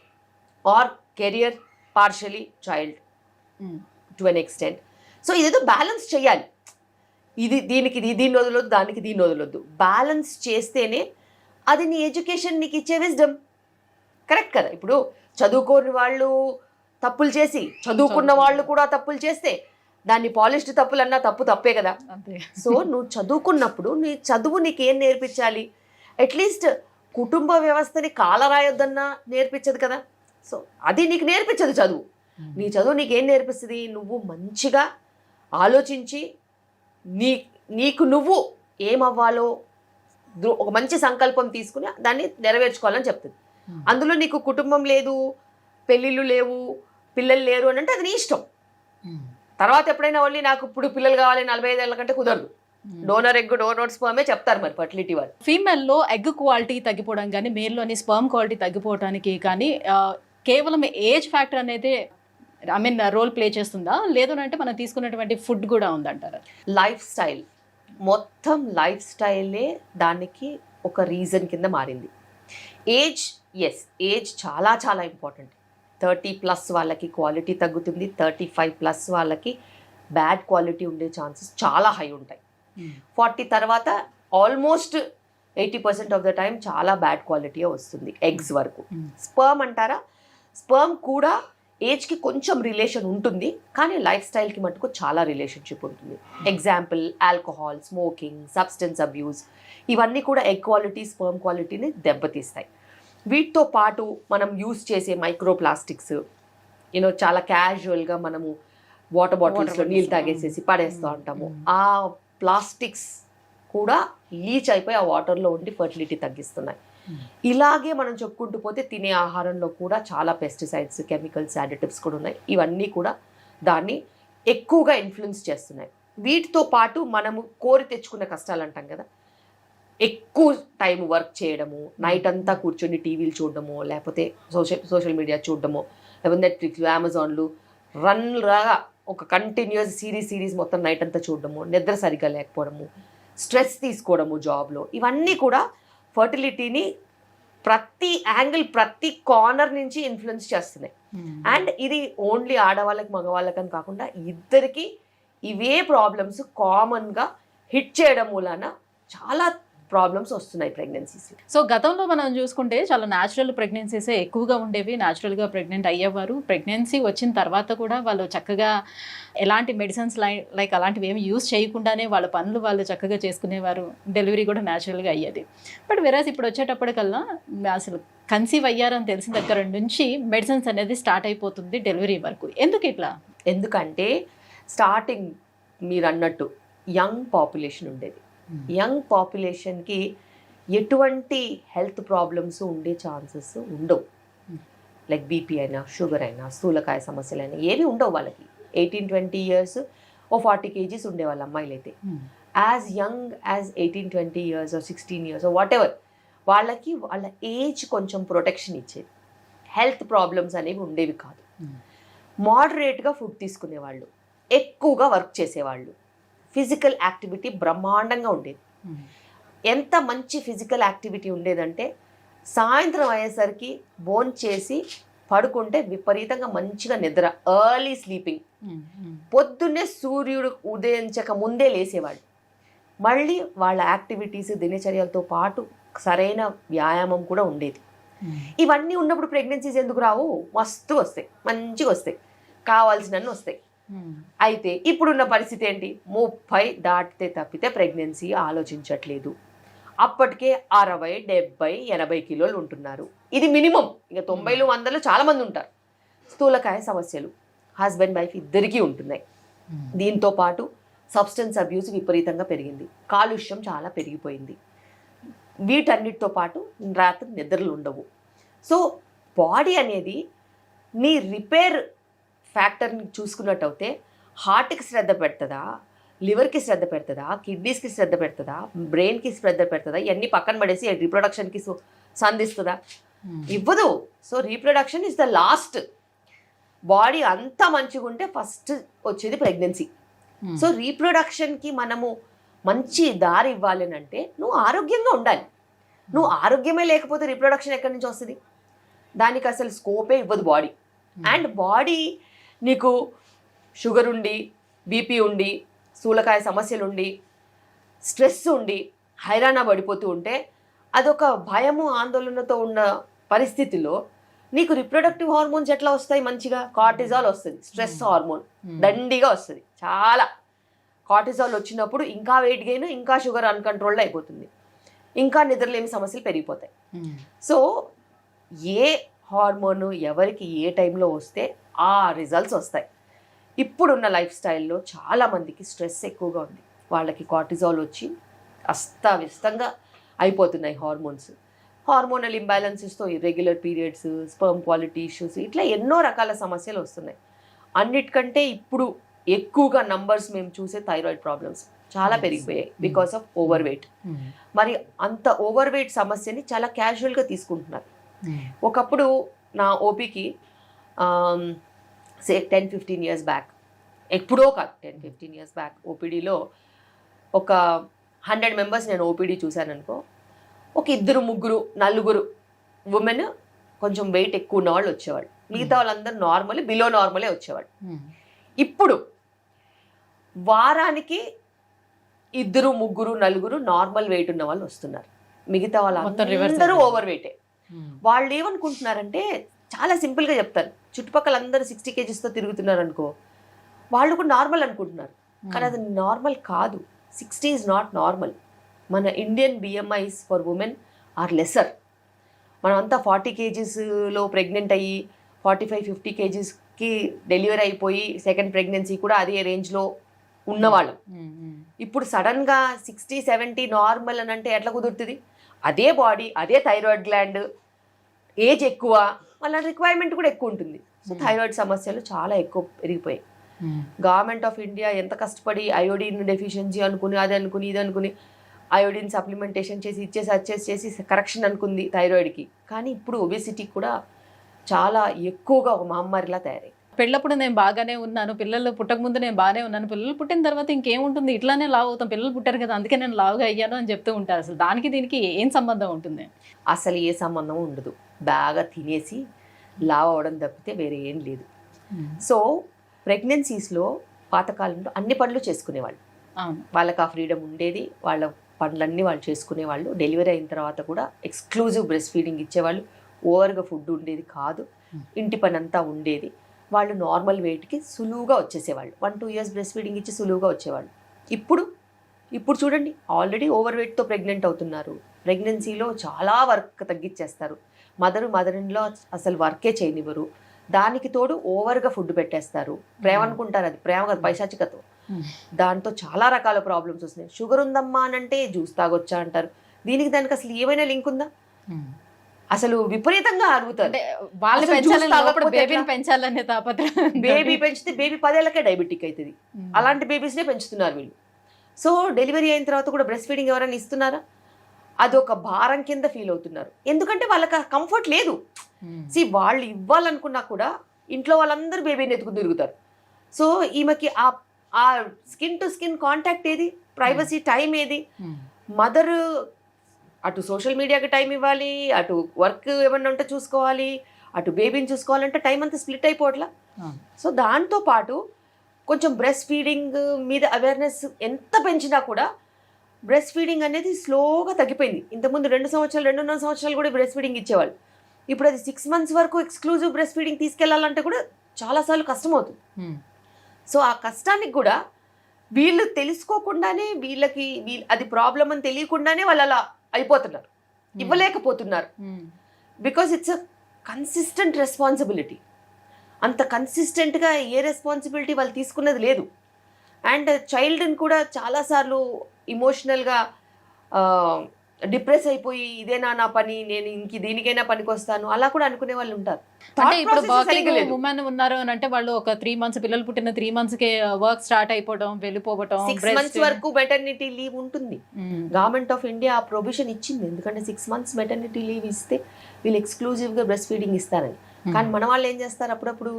or career partially child to an extent. So ఇదేదో బ్యాలెన్స్ చేయాలి. దీన్ని వదలొద్దు, దానికి దీన్ని వదలొద్దు. బ్యాలెన్స్ చేస్తేనే అది నీ ఎడ్యుకేషన్ నీకు ఇచ్చే విజ్డమ్. కరెక్ట్ కదా? ఇప్పుడు చదువుకోని వాళ్ళు తప్పులు చేసి, చదువుకున్న వాళ్ళు కూడా తప్పులు చేస్తే దాన్ని పాలిష్డ్ తప్పులన్నా తప్పే కదా. అంతే. సో నువ్వు చదువుకున్నప్పుడు నీ చదువు నీకేం నేర్పించాలి? అట్లీస్ట్ కుటుంబ వ్యవస్థని కాలరాయొద్దన్నా నేర్పించదు కదా. సో అది నీకు నేర్పించదు చదువు. నీ చదువు నీకేం నేర్పిస్తుంది? నువ్వు మంచిగా ఆలోచించి నీకు నువ్వు ఏమవ్వాలో ఒక మంచి సంకల్పం తీసుకుని దాన్ని నెరవేర్చుకోవాలని చెప్తుంది. అందులో నీకు కుటుంబం లేదు, పెళ్ళిళ్ళు లేవు, పిల్లలు లేరు అని అంటే అది నీ ఇష్టం. తర్వాత ఎప్పుడైనా వాళ్ళు నాకు ఇప్పుడు పిల్లలు కావాలి 45 ఏళ్ళ కంటే కుదరదు. డోనర్ ఎగ్ డోనర్ స్పర్మే చెప్తారు మరి ఫర్టిలిటీ వాళ్ళు. ఫీమేల్లో ఎగ్ క్వాలిటీ తగ్గిపోవడం కానీ మేల్లోని స్పర్మ్ క్వాలిటీ తగ్గిపోవడానికి కానీ కేవలం ఏజ్ ఫ్యాక్టర్ అనేది రోల్ ప్లే చేస్తుందా, లేదు అంటే మనం తీసుకున్నటువంటి ఫుడ్ కూడా ఉందంటారా? లైఫ్ స్టైల్, మొత్తం లైఫ్ స్టైలే దానికి ఒక రీజన్ కింద మారింది. ఏజ్, ఏజ్ చాలా చాలా ఇంపార్టెంట్. 30+ వాళ్ళకి క్వాలిటీ తగ్గుతుంది, 35+ వాళ్ళకి బ్యాడ్ క్వాలిటీ ఉండే ఛాన్సెస్ చాలా హై ఉంటాయి. 40 తర్వాత ఆల్మోస్ట్ 80% ఆఫ్ ద టైం చాలా బ్యాడ్ క్వాలిటీ వస్తుంది ఎగ్స్ వరకు. స్పర్మ్ అంటారా, స్పర్మ్ కూడా ఏజ్కి కొంచెం రిలేషన్ ఉంటుంది, కానీ లైఫ్ స్టైల్కి మటుకు చాలా రిలేషన్షిప్ ఉంటుంది. Example alcohol, smoking, substance abuse, ఇవన్నీ కూడా ఎగ్ క్వాలిటీ, స్పర్మ్ క్వాలిటీని దెబ్బతీస్తాయి. వీటితో పాటు మనం యూస్ చేసే మైక్రో ప్లాస్టిక్స్, చాలా క్యాజువల్గా మనము వాటర్ బాటిల్స్లో నీళ్ళు తాగేసేసి పడేస్తూ ఉంటాము. ఆ ప్లాస్టిక్స్ కూడా లీచ్ అయిపోయి ఆ వాటర్లో ఉండి ఫర్టిలిటీ తగ్గిస్తున్నాయి. ఇలాగే మనం చెప్పుకుంటూ పోతే తినే ఆహారంలో కూడా చాలా పెస్టిసైడ్స్, కెమికల్స్, యాడిటివ్స్ కూడా ఉన్నాయి. ఇవన్నీ కూడా దాన్ని ఎక్కువగా ఇన్ఫ్లుయెన్స్ చేస్తున్నాయి. వీటితో పాటు మనము కోరి తెచ్చుకున్న కష్టాలు అంటాం కదా, ఎక్కువ టైం వర్క్ చేయడము, నైట్ అంతా కూర్చొని టీవీలు చూడడము, లేకపోతే సోషల్ మీడియా చూడడము, లేకపోతే నెట్ఫ్లిక్స్, అమెజాన్లు రన్లాగా ఒక కంటిన్యూస్ సిరీస్ మొత్తం నైట్ అంతా చూడడము, నిద్ర సరిగ్గా లేకపోవడము, స్ట్రెస్ తీసుకోవడము జాబ్లో, ఇవన్నీ కూడా ఫర్టిలిటీని ప్రతి యాంగిల్, ప్రతి కార్నర్ నుంచి ఇన్ఫ్లుయెన్స్ చేస్తున్నాయి. అండ్ ఇది ఓన్లీ ఆడవాళ్ళకి మగవాళ్ళకని కాకుండా ఇద్దరికి ఇవే ప్రాబ్లమ్స్ కామన్గా హిట్ చేయడం మూలాన చాలా ప్రాబ్లమ్స్ వస్తున్నాయి ప్రెగ్నెన్సీస్. సో గతంలో మనం చూసుకుంటే చాలా న్యాచురల్ ప్రెగ్నెన్సీసే ఎక్కువగా ఉండేవి, న్యాచురల్గా ప్రెగ్నెంట్ అయ్యేవారు. ప్రెగ్నెన్సీ వచ్చిన తర్వాత కూడా వాళ్ళు చక్కగా ఎలాంటి మెడిసిన్స్ లైక్ అలాంటివి ఏమి యూస్ చేయకుండానే వాళ్ళ పనులు వాళ్ళు చక్కగా చేసుకునేవారు. డెలివరీ కూడా న్యాచురల్గా అయ్యేది. బట్ వెరాజ్ ఇప్పుడు వచ్చేటప్పటికల్లా అసలు కన్సీవ్ అయ్యారని తెలిసిన దగ్గర నుంచి మెడిసిన్స్ అనేది స్టార్ట్ అయిపోతుంది డెలివరీ వరకు. ఎందుకు ఇట్లా? ఎందుకంటే స్టార్టింగ్ మీరు అన్నట్టు యంగ్ పాపులేషన్ ఉండేది. యంగ్ పాపులేషన్కి ఎటువంటి హెల్త్ ప్రాబ్లమ్స్ ఉండే ఛాన్సెస్ ఉండవు. లైక్ బీపీ అయినా, షుగర్ అయినా, స్థూలకాయ సమస్యలైనా ఏవి ఉండవు వాళ్ళకి. 18-20 years ఓ 40 kgs ఉండేవాళ్ళ అమ్మాయిలు అయితే. As young as 18-20 years or 16 years or what ever, వాళ్ళకి వాళ్ళ ఏజ్ కొంచెం ప్రొటెక్షన్ ఇచ్చేది. హెల్త్ ప్రాబ్లమ్స్ అనేవి ఉండేవి కాదు. మోడరేట్గా ఫుడ్ తీసుకునేవాళ్ళు, ఎక్కువగా వర్క్ చేసేవాళ్ళు, ఫిజికల్ యాక్టివిటీ బ్రహ్మాండంగా ఉండేది. ఎంత మంచి ఫిజికల్ యాక్టివిటీ ఉండేదంటే సాయంత్రం అయ్యేసరికి భోంచేసి పడుకుంటే విపరీతంగా మంచిగా నిద్ర, ఎర్లీ స్లీపింగ్, పొద్దున్నే సూర్యుడు ఉదయించక ముందే లేసేవాళ్ళు. మళ్ళీ వాళ్ళ యాక్టివిటీస్, దినచర్యలతో పాటు సరైన వ్యాయామం కూడా ఉండేది. ఇవన్నీ ఉన్నప్పుడు ప్రెగ్నెన్సీస్ ఎందుకు రావు? మస్తు వస్తాయి, మంచిగా వస్తాయి, కావాల్సినన్ని వస్తాయి. అయితే ఇప్పుడున్న పరిస్థితి ఏంటి? 30 దాటితే తప్పితే ప్రెగ్నెన్సీ ఆలోచించట్లేదు. అప్పటికే 60, 70, 80 కిలోలు ఉంటున్నారు. ఇది మినిమం. ఇక 90, 100 చాలా మంది ఉంటారు. స్థూలకాయ సమస్యలు హస్బెండ్ వైఫ్ ఇద్దరికీ ఉంటున్నాయి. దీంతో పాటు సబ్స్టెన్స్ అబ్యూస్ విపరీతంగా పెరిగింది, కాలుష్యం చాలా పెరిగిపోయింది. వీటన్నిటితో పాటు రాత్రి నిద్రలు ఉండవు. సో బాడీ అనేది నీ రిపేర్ ఫ్యాక్టర్ని చూసుకున్నట్టయితే హార్ట్కి శ్రద్ధ పెడుతుందా, లివర్కి శ్రద్ధ పెడుతుందా, కిడ్నీస్కి శ్రద్ధ పెడుతుందా, బ్రెయిన్కి శ్రద్ధ పెడుతుందా, ఇవన్నీ పక్కన పడేసి రీప్రొడక్షన్కి సంధిస్తుందా? ఇవ్వదు. So reproduction is the last. Body అంతా మంచిగా ఉంటే ఫస్ట్ వచ్చేది ప్రెగ్నెన్సీ. సో రీప్రొడక్షన్కి మనము మంచి దారి ఇవ్వాలి అంటే నువ్వు ఆరోగ్యంగా ఉండాలి. నువ్వు ఆరోగ్యమే లేకపోతే రీప్రొడక్షన్ ఎక్కడి నుంచి వస్తుంది? దానికి అసలు స్కోపే ఇవ్వదు బాడీ. అండ్ బాడీ నీకు షుగర్ ఉండి, బీపీ ఉండి, స్థూలకాయ సమస్యలు ఉండి, స్ట్రెస్ ఉండి, హైరాణ పడిపోతూ ఉంటే అదొక భయము, ఆందోళనతో ఉన్న పరిస్థితిలో నీకు రిప్రొడక్టివ్ హార్మోన్స్ ఎట్లా వస్తాయి మంచిగా? కార్టిజాల్ వస్తుంది, స్ట్రెస్ హార్మోన్ దండిగా వస్తుంది చాలా. కార్టిజాల్ వచ్చినప్పుడు ఇంకా వెయిట్ గెయిన్, ఇంకా షుగర్ అన్కంట్రోల్డ్ అయిపోతుంది, ఇంకా నిద్రలేమి సమస్యలు పెరిగిపోతాయి. సో ఏ హార్మోన్ ఎవరికి ఏ టైంలో వస్తే ఆ రిజల్ట్స్ వస్తాయి. ఇప్పుడున్న లైఫ్ స్టైల్లో చాలామందికి స్ట్రెస్ ఎక్కువగా ఉంది, వాళ్ళకి కార్టిజాల్ వచ్చి అస్తవ్యస్తంగా అయిపోతున్నాయి హార్మోన్స్. హార్మోనల్ ఇంబ్యాలెన్సెస్తో irregular periods, sperm quality issues, ఇట్లా ఎన్నో రకాల సమస్యలు వస్తున్నాయి. అన్నిటికంటే ఇప్పుడు ఎక్కువగా నంబర్స్ మేము చూసే థైరాయిడ్ ప్రాబ్లమ్స్ చాలా పెరిగిపోయాయి బికాస్ ఆఫ్ ఓవర్ వెయిట్. మరి అంత ఓవర్ వెయిట్ సమస్యని చాలా క్యాజువల్గా తీసుకుంటున్నారు. ఒకప్పుడు నా ఓపీకి 10-15 years బ్యాక్, ఎప్పుడో కాదు 10-15 years బ్యాక్, ఓపీడీలో ఒక 100 members నేను ఓపీడీ చూశాను అనుకో, ఒక 2-3-4 ఉమెన్ కొంచెం వెయిట్ ఎక్కువ ఉన్న వాళ్ళు వచ్చేవాళ్ళు, మిగతా వాళ్ళందరూ నార్మల్ బిలో నార్మలే వచ్చేవాళ్ళు. ఇప్పుడు వారానికి 2-3-4 నార్మల్ వెయిట్ ఉన్న వాళ్ళు వస్తున్నారు, మిగతా వాళ్ళందరూ ఓవర్ వెయిటే. వాళ్ళు ఏమనుకుంటున్నారంటే చాలా సింపుల్గా చెప్తారు, చుట్టుపక్కల అందరూ 60 kgsతో తిరుగుతున్నారు అనుకో, వాళ్ళు కూడా నార్మల్ అనుకుంటున్నారు. కానీ అది నార్మల్ కాదు. 60 is నాట్ నార్మల్. మన Indian BMIs for women are lesser. మనం అంతా 40 kgsలో ప్రెగ్నెంట్ అయ్యి 45-50 kgsకి డెలివరీ అయిపోయి సెకండ్ ప్రెగ్నెన్సీ కూడా అదే రేంజ్లో ఉన్నవాళ్ళం. ఇప్పుడు సడన్గా 60-70 నార్మల్ అని అంటే ఎట్లా కుదురుతుంది? అదే బాడీ, అదే థైరాయిడ్ గ్లాండ్, ఏజ్ ఎక్కువ, వాళ్ళ రిక్వైర్మెంట్ కూడా ఎక్కువ ఉంటుంది. సో థైరాయిడ్ సమస్యలు చాలా ఎక్కువ పెరిగిపోయాయి. గవర్నమెంట్ ఆఫ్ ఇండియా ఎంత కష్టపడి అయోడిన్ డెఫిషియన్సీ అనుకుని, అది అనుకుని, ఇది అనుకుని అయోడిన్ సప్లిమెంటేషన్ చేసి చేసి కరెక్షన్ అనుకుంది థైరాయిడ్కి. కానీ ఇప్పుడు ఒబేసిటీ కూడా చాలా ఎక్కువగా ఒక మహమ్మారిలా తయారై. పెళ్ళప్పుడు నేను బాగానే ఉన్నాను, పిల్లలు పుట్టక ముందు నేను బాగానే ఉన్నాను, పిల్లలు పుట్టిన తర్వాత ఇంకేముంటుంది, ఇట్లానే లావు అవుతాం, పిల్లలు పుట్టారు కదా అందుకే నేను లావుగా అయ్యాను అని చెప్తూ ఉంటారు. అసలు దానికి దీనికి ఏం సంబంధం ఉంటుంది? అసలు ఏ సంబంధం ఉండదు. బాగా తినేసి లావు అవడం తప్పితే వేరే ఏం లేదు. సో ప్రెగ్నెన్సీస్లో పాతకాలంలో అన్ని పనులు చేసుకునేవాళ్ళు, వాళ్ళకి ఆ ఫ్రీడమ్ ఉండేది, వాళ్ళ పనులన్నీ వాళ్ళు చేసుకునేవాళ్ళు. డెలివరీ అయిన తర్వాత కూడా ఎక్స్క్లూజివ్ బ్రెస్ట్ ఫీడింగ్ ఇచ్చేవాళ్ళు, ఓవర్గా ఫుడ్ ఉండేది కాదు, ఇంటి పని అంతా ఉండేది. వాళ్ళు నార్మల్ వెయిట్కి సులువుగా వచ్చేసేవాళ్ళు. 1-2 years బ్రెస్ట్ ఫీడింగ్ ఇచ్చి సులువుగా వచ్చేవాళ్ళు. ఇప్పుడు చూడండి, ఆల్రెడీ ఓవర్ వెయిట్తో ప్రెగ్నెంట్ అవుతున్నారు. ప్రెగ్నెన్సీలో చాలా వర్క్ తగ్గించేస్తారు. మదర్-ఇన్-లా అసలు వర్కే చేయనివ్వరు. దానికి తోడు ఓవర్గా ఫుడ్ పెట్టేస్తారు. ప్రేమ అనుకుంటారు, అది ప్రేమ కాదు, పైశాచికత్వం. దాంతో చాలా రకాల ప్రాబ్లమ్స్ వస్తున్నాయి. షుగర్ ఉందమ్మా అని అంటే జ్యూస్ తాగొచ్చా అంటారు. దానికి అసలు ఏమైనా లింక్ ఉందా? అసలు విపరీతంగా అడుగుతారు. బేబీ పెంచితే బేబీ 10 ఏళ్ళకే డయాబెటిక్ అవుతుంది. అలాంటి బేబీస్నే పెంచుతున్నారు వీళ్ళు. సో డెలివరీ అయిన తర్వాత కూడా బ్రెస్ట్ ఫీడింగ్ ఎవరైనా ఇస్తున్నారా? అదొక భారం కింద ఫీల్ అవుతున్నారు. ఎందుకంటే వాళ్ళకి కంఫర్ట్ లేదు. వాళ్ళు ఇవ్వాలనుకున్నా కూడా ఇంట్లో వాళ్ళందరూ బేబీని ఎత్తుకుని తిరుగుతారు. సో ఈమెకి ఆ స్కిన్ టు స్కిన్ కాంటాక్ట్ ఏది, ప్రైవసీ టైం ఏది? మదర్ అటు సోషల్ మీడియాకి టైం ఇవ్వాలి, అటు వర్క్ ఏమన్నా ఉంటే చూసుకోవాలి, అటు బేబీని చూసుకోవాలంటే టైం అంతా స్ప్లిట్ అయిపోవట్లా. సో దాంతో పాటు కొంచెం బ్రెస్ట్ ఫీడింగ్ మీద అవేర్నెస్ ఎంత పెంచినా కూడా బ్రెస్ట్ ఫీడింగ్ అనేది స్లోగా తగ్గిపోయింది. ఇంతకుముందు 2 సంవత్సరాలు 2.5 సంవత్సరాలు కూడా బ్రెస్ట్ ఫీడింగ్ ఇచ్చేవాళ్ళు. ఇప్పుడు అది 6 months వరకు ఎక్స్క్లూజివ్ బ్రెస్ట్ ఫీడింగ్ తీసుకెళ్లాలంటే కూడా చాలాసార్లు కష్టమవుతుంది. సో ఆ కష్టానికి కూడా వీళ్ళు తెలుసుకోకుండానే వీళ్ళకి అది ప్రాబ్లం అని తెలియకుండానే వాళ్ళు అలా అయిపోతున్నారు, ఇవ్వలేకపోతున్నారు. Because it's a consistent responsibility. అంత కన్సిస్టెంట్గా ఏ రెస్పాన్సిబిలిటీ వాళ్ళు తీసుకున్నది లేదు. అండ్ చైల్డ్ని కూడా చాలాసార్లు ఇమోషనల్గా డిప్రెస్ అయిపోయి ఇదేనా నా పని, నేను ఇంక దీనికైనా పనికి వస్తాను అలా కూడా అనుకునే వాళ్ళు ఉంటారు. అంటే ఇప్పుడు వర్కింగ్ ఉమెన్ ఉన్నారు అని అంటే వాళ్ళు ఒక 3 months పిల్లలు పుట్టిన 3 monthsకే వర్క్ స్టార్ట్ అయిపోవడం, వెళ్ళిపోవడం. 6 months వరకు మెటర్నిటీ లీవ్ ఉంటుంది. గవర్నమెంట్ ఆఫ్ ఇండియా ఆ ప్రొవిజన్ ఇచ్చింది. ఎందుకంటే 6 months మెటర్నిటీ లీవ్ ఇస్తే వీళ్ళు ఎక్స్క్లూజివ్గా బ్రెస్ట్ ఫీడింగ్ ఇస్తారని. కానీ మన వాళ్ళు ఏం చేస్తారు, అప్పుడప్పుడు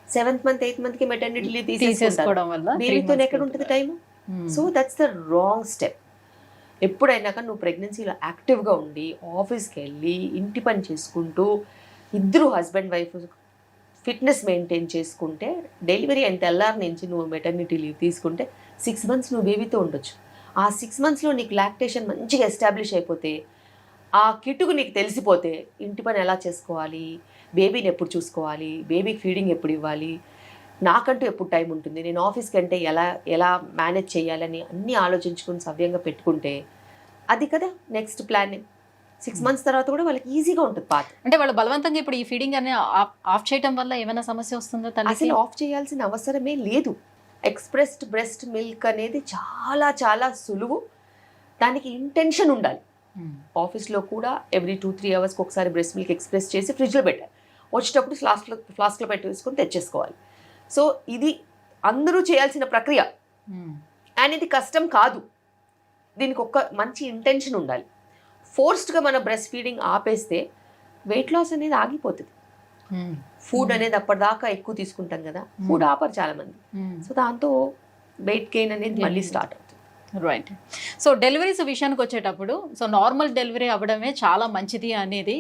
7th month 8th monthకి మెటర్నిటీ లీవ్ తీసేసుకోవడం వల్ల బేబీతో ఎక్కడ ఉంటుంది time. So that's the wrong step. ఎప్పుడైనా కానీ నువ్వు ప్రెగ్నెన్సీలో యాక్టివ్గా ఉండి ఆఫీస్కి వెళ్ళి ఇంటి పని చేసుకుంటూ ఇద్దరు హస్బెండ్ వైఫ్ ఫిట్నెస్ మెయింటైన్ చేసుకుంటే డెలివరీ అయిన తెల్లారి నుంచి నువ్వు మెటర్నిటీ లీవ్ తీసుకుంటే 6 months నువ్వు బేబీతో ఉండొచ్చు. ఆ 6 monthsలో నీకు లాక్టేషన్ మంచిగా ఎస్టాబ్లిష్ అయిపోతే ఆ కిటుకు నీకు తెలిసిపోతే ఇంటి పని ఎలా చేసుకోవాలి, బేబీని ఎప్పుడు చూసుకోవాలి, బేబీకి ఫీడింగ్ ఎప్పుడు ఇవ్వాలి, నాకంటూ ఎప్పుడు టైం ఉంటుంది, నేను ఆఫీస్కి అంటే ఎలా మేనేజ్ చేయాలని అన్నీ ఆలోచించుకుని సవ్యంగా పెట్టుకుంటే అది కదా నెక్స్ట్ ప్లానింగ్. 6 months తర్వాత కూడా వాళ్ళకి ఈజీగా ఉంటుంది పాత. అంటే వాళ్ళు బలవంతంగా ఇప్పుడు ఈ ఫీడింగ్ అనే ఆఫ్ చేయడం వల్ల ఏమైనా సమస్య వస్తుందో తల్లికి? అసలు ఆఫ్ చేయాల్సిన అవసరమే లేదు. ఎక్స్ప్రెస్డ్ బ్రెస్ట్ మిల్క్ అనేది చాలా చాలా సులువు. దానికి ఇంటెన్షన్ ఉండాలి. ఆఫీస్లో కూడా ఎవ్రీ 2-3 hours ఒకసారి బ్రెస్ట్ మిల్క్ ఎక్స్ప్రెస్ చేసి ఫ్రిడ్జ్లో పెట్టాలి. వచ్చేటప్పుడు ఫ్లాస్క్లో పెట్టేసుకొని తెచ్చేసుకోవాలి. సో ఇది అందరూ చేయాల్సిన ప్రక్రియ అండ్ ఇది కష్టం కాదు. దీనికి ఒక మంచి ఇంటెన్షన్ ఉండాలి. ఫోర్స్డ్గా మన బ్రెస్ట్ ఫీడింగ్ ఆపేస్తే వెయిట్ లాస్ అనేది ఆగిపోతుంది. ఫుడ్ అనేది అప్పటిదాకా ఎక్కువ తీసుకుంటాం కదా, ఫుడ్ ఆపరు చాలా మంది. సో దాంతో వెయిట్ గెయిన్ అనేది మళ్ళీ స్టార్ట్ అవుతుంది. రైట్. సో డెలివరీస్ విషయానికి వచ్చేటప్పుడు సో నార్మల్ డెలివరీ అవ్వడమే చాలా మంచిది అనేది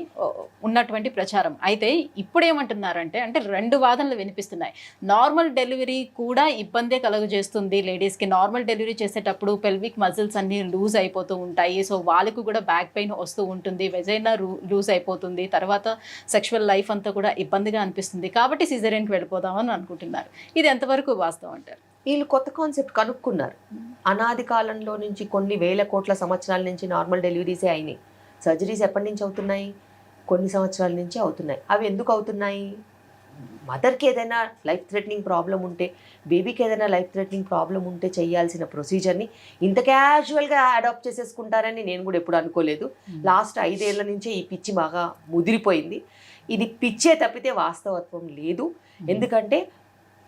ఉన్నటువంటి ప్రచారం. అయితే ఇప్పుడు ఏమంటున్నారంటే అంటే 2 వాదనలు వినిపిస్తున్నాయి. నార్మల్ డెలివరీ కూడా ఇబ్బందే కలుగజేస్తుంది లేడీస్కి. నార్మల్ డెలివరీ చేసేటప్పుడు పెల్విక్ మజిల్స్ అన్నీ లూజ్ అయిపోతూ ఉంటాయి. సో వాళ్ళకు కూడా బ్యాక్ పెయిన్ వస్తూ ఉంటుంది, వెజైనా లూజ్ అయిపోతుంది, తర్వాత సెక్షువల్ లైఫ్ అంతా కూడా ఇబ్బందిగా అనిపిస్తుంది. కాబట్టి సిజేరియన్కి వెళ్ళిపోదామని అనుకుంటున్నారు. ఇది ఎంతవరకు వాస్తవం అంటారు? వీళ్ళు కొత్త కాన్సెప్ట్ కనుక్కున్నారు. అనాది కాలంలో నుంచి కొన్ని వేల కోట్ల సంవత్సరాల నుంచి నార్మల్ డెలివరీసే అయినాయి. సర్జరీస్ ఎప్పటి నుంచి అవుతున్నాయి? కొన్ని సంవత్సరాల నుంచి అవుతున్నాయి. అవి ఎందుకు అవుతున్నాయి? మదర్కి ఏదైనా లైఫ్ థ్రెటనింగ్ ప్రాబ్లం ఉంటే, బేబీకి ఏదైనా లైఫ్ థ్రెటనింగ్ ప్రాబ్లం ఉంటే చేయాల్సిన ప్రొసీజర్ని ఇంత క్యాజువల్గా అడాప్ట్ చేసేసుకుంటారని నేను కూడా ఎప్పుడు అనుకోలేదు. లాస్ట్ 5 ఏళ్ల నుంచే ఈ పిచ్చి బాగా ముదిరిపోయింది. ఇది పిచ్చే తప్పితే వాస్తవత్వం లేదు. ఎందుకంటే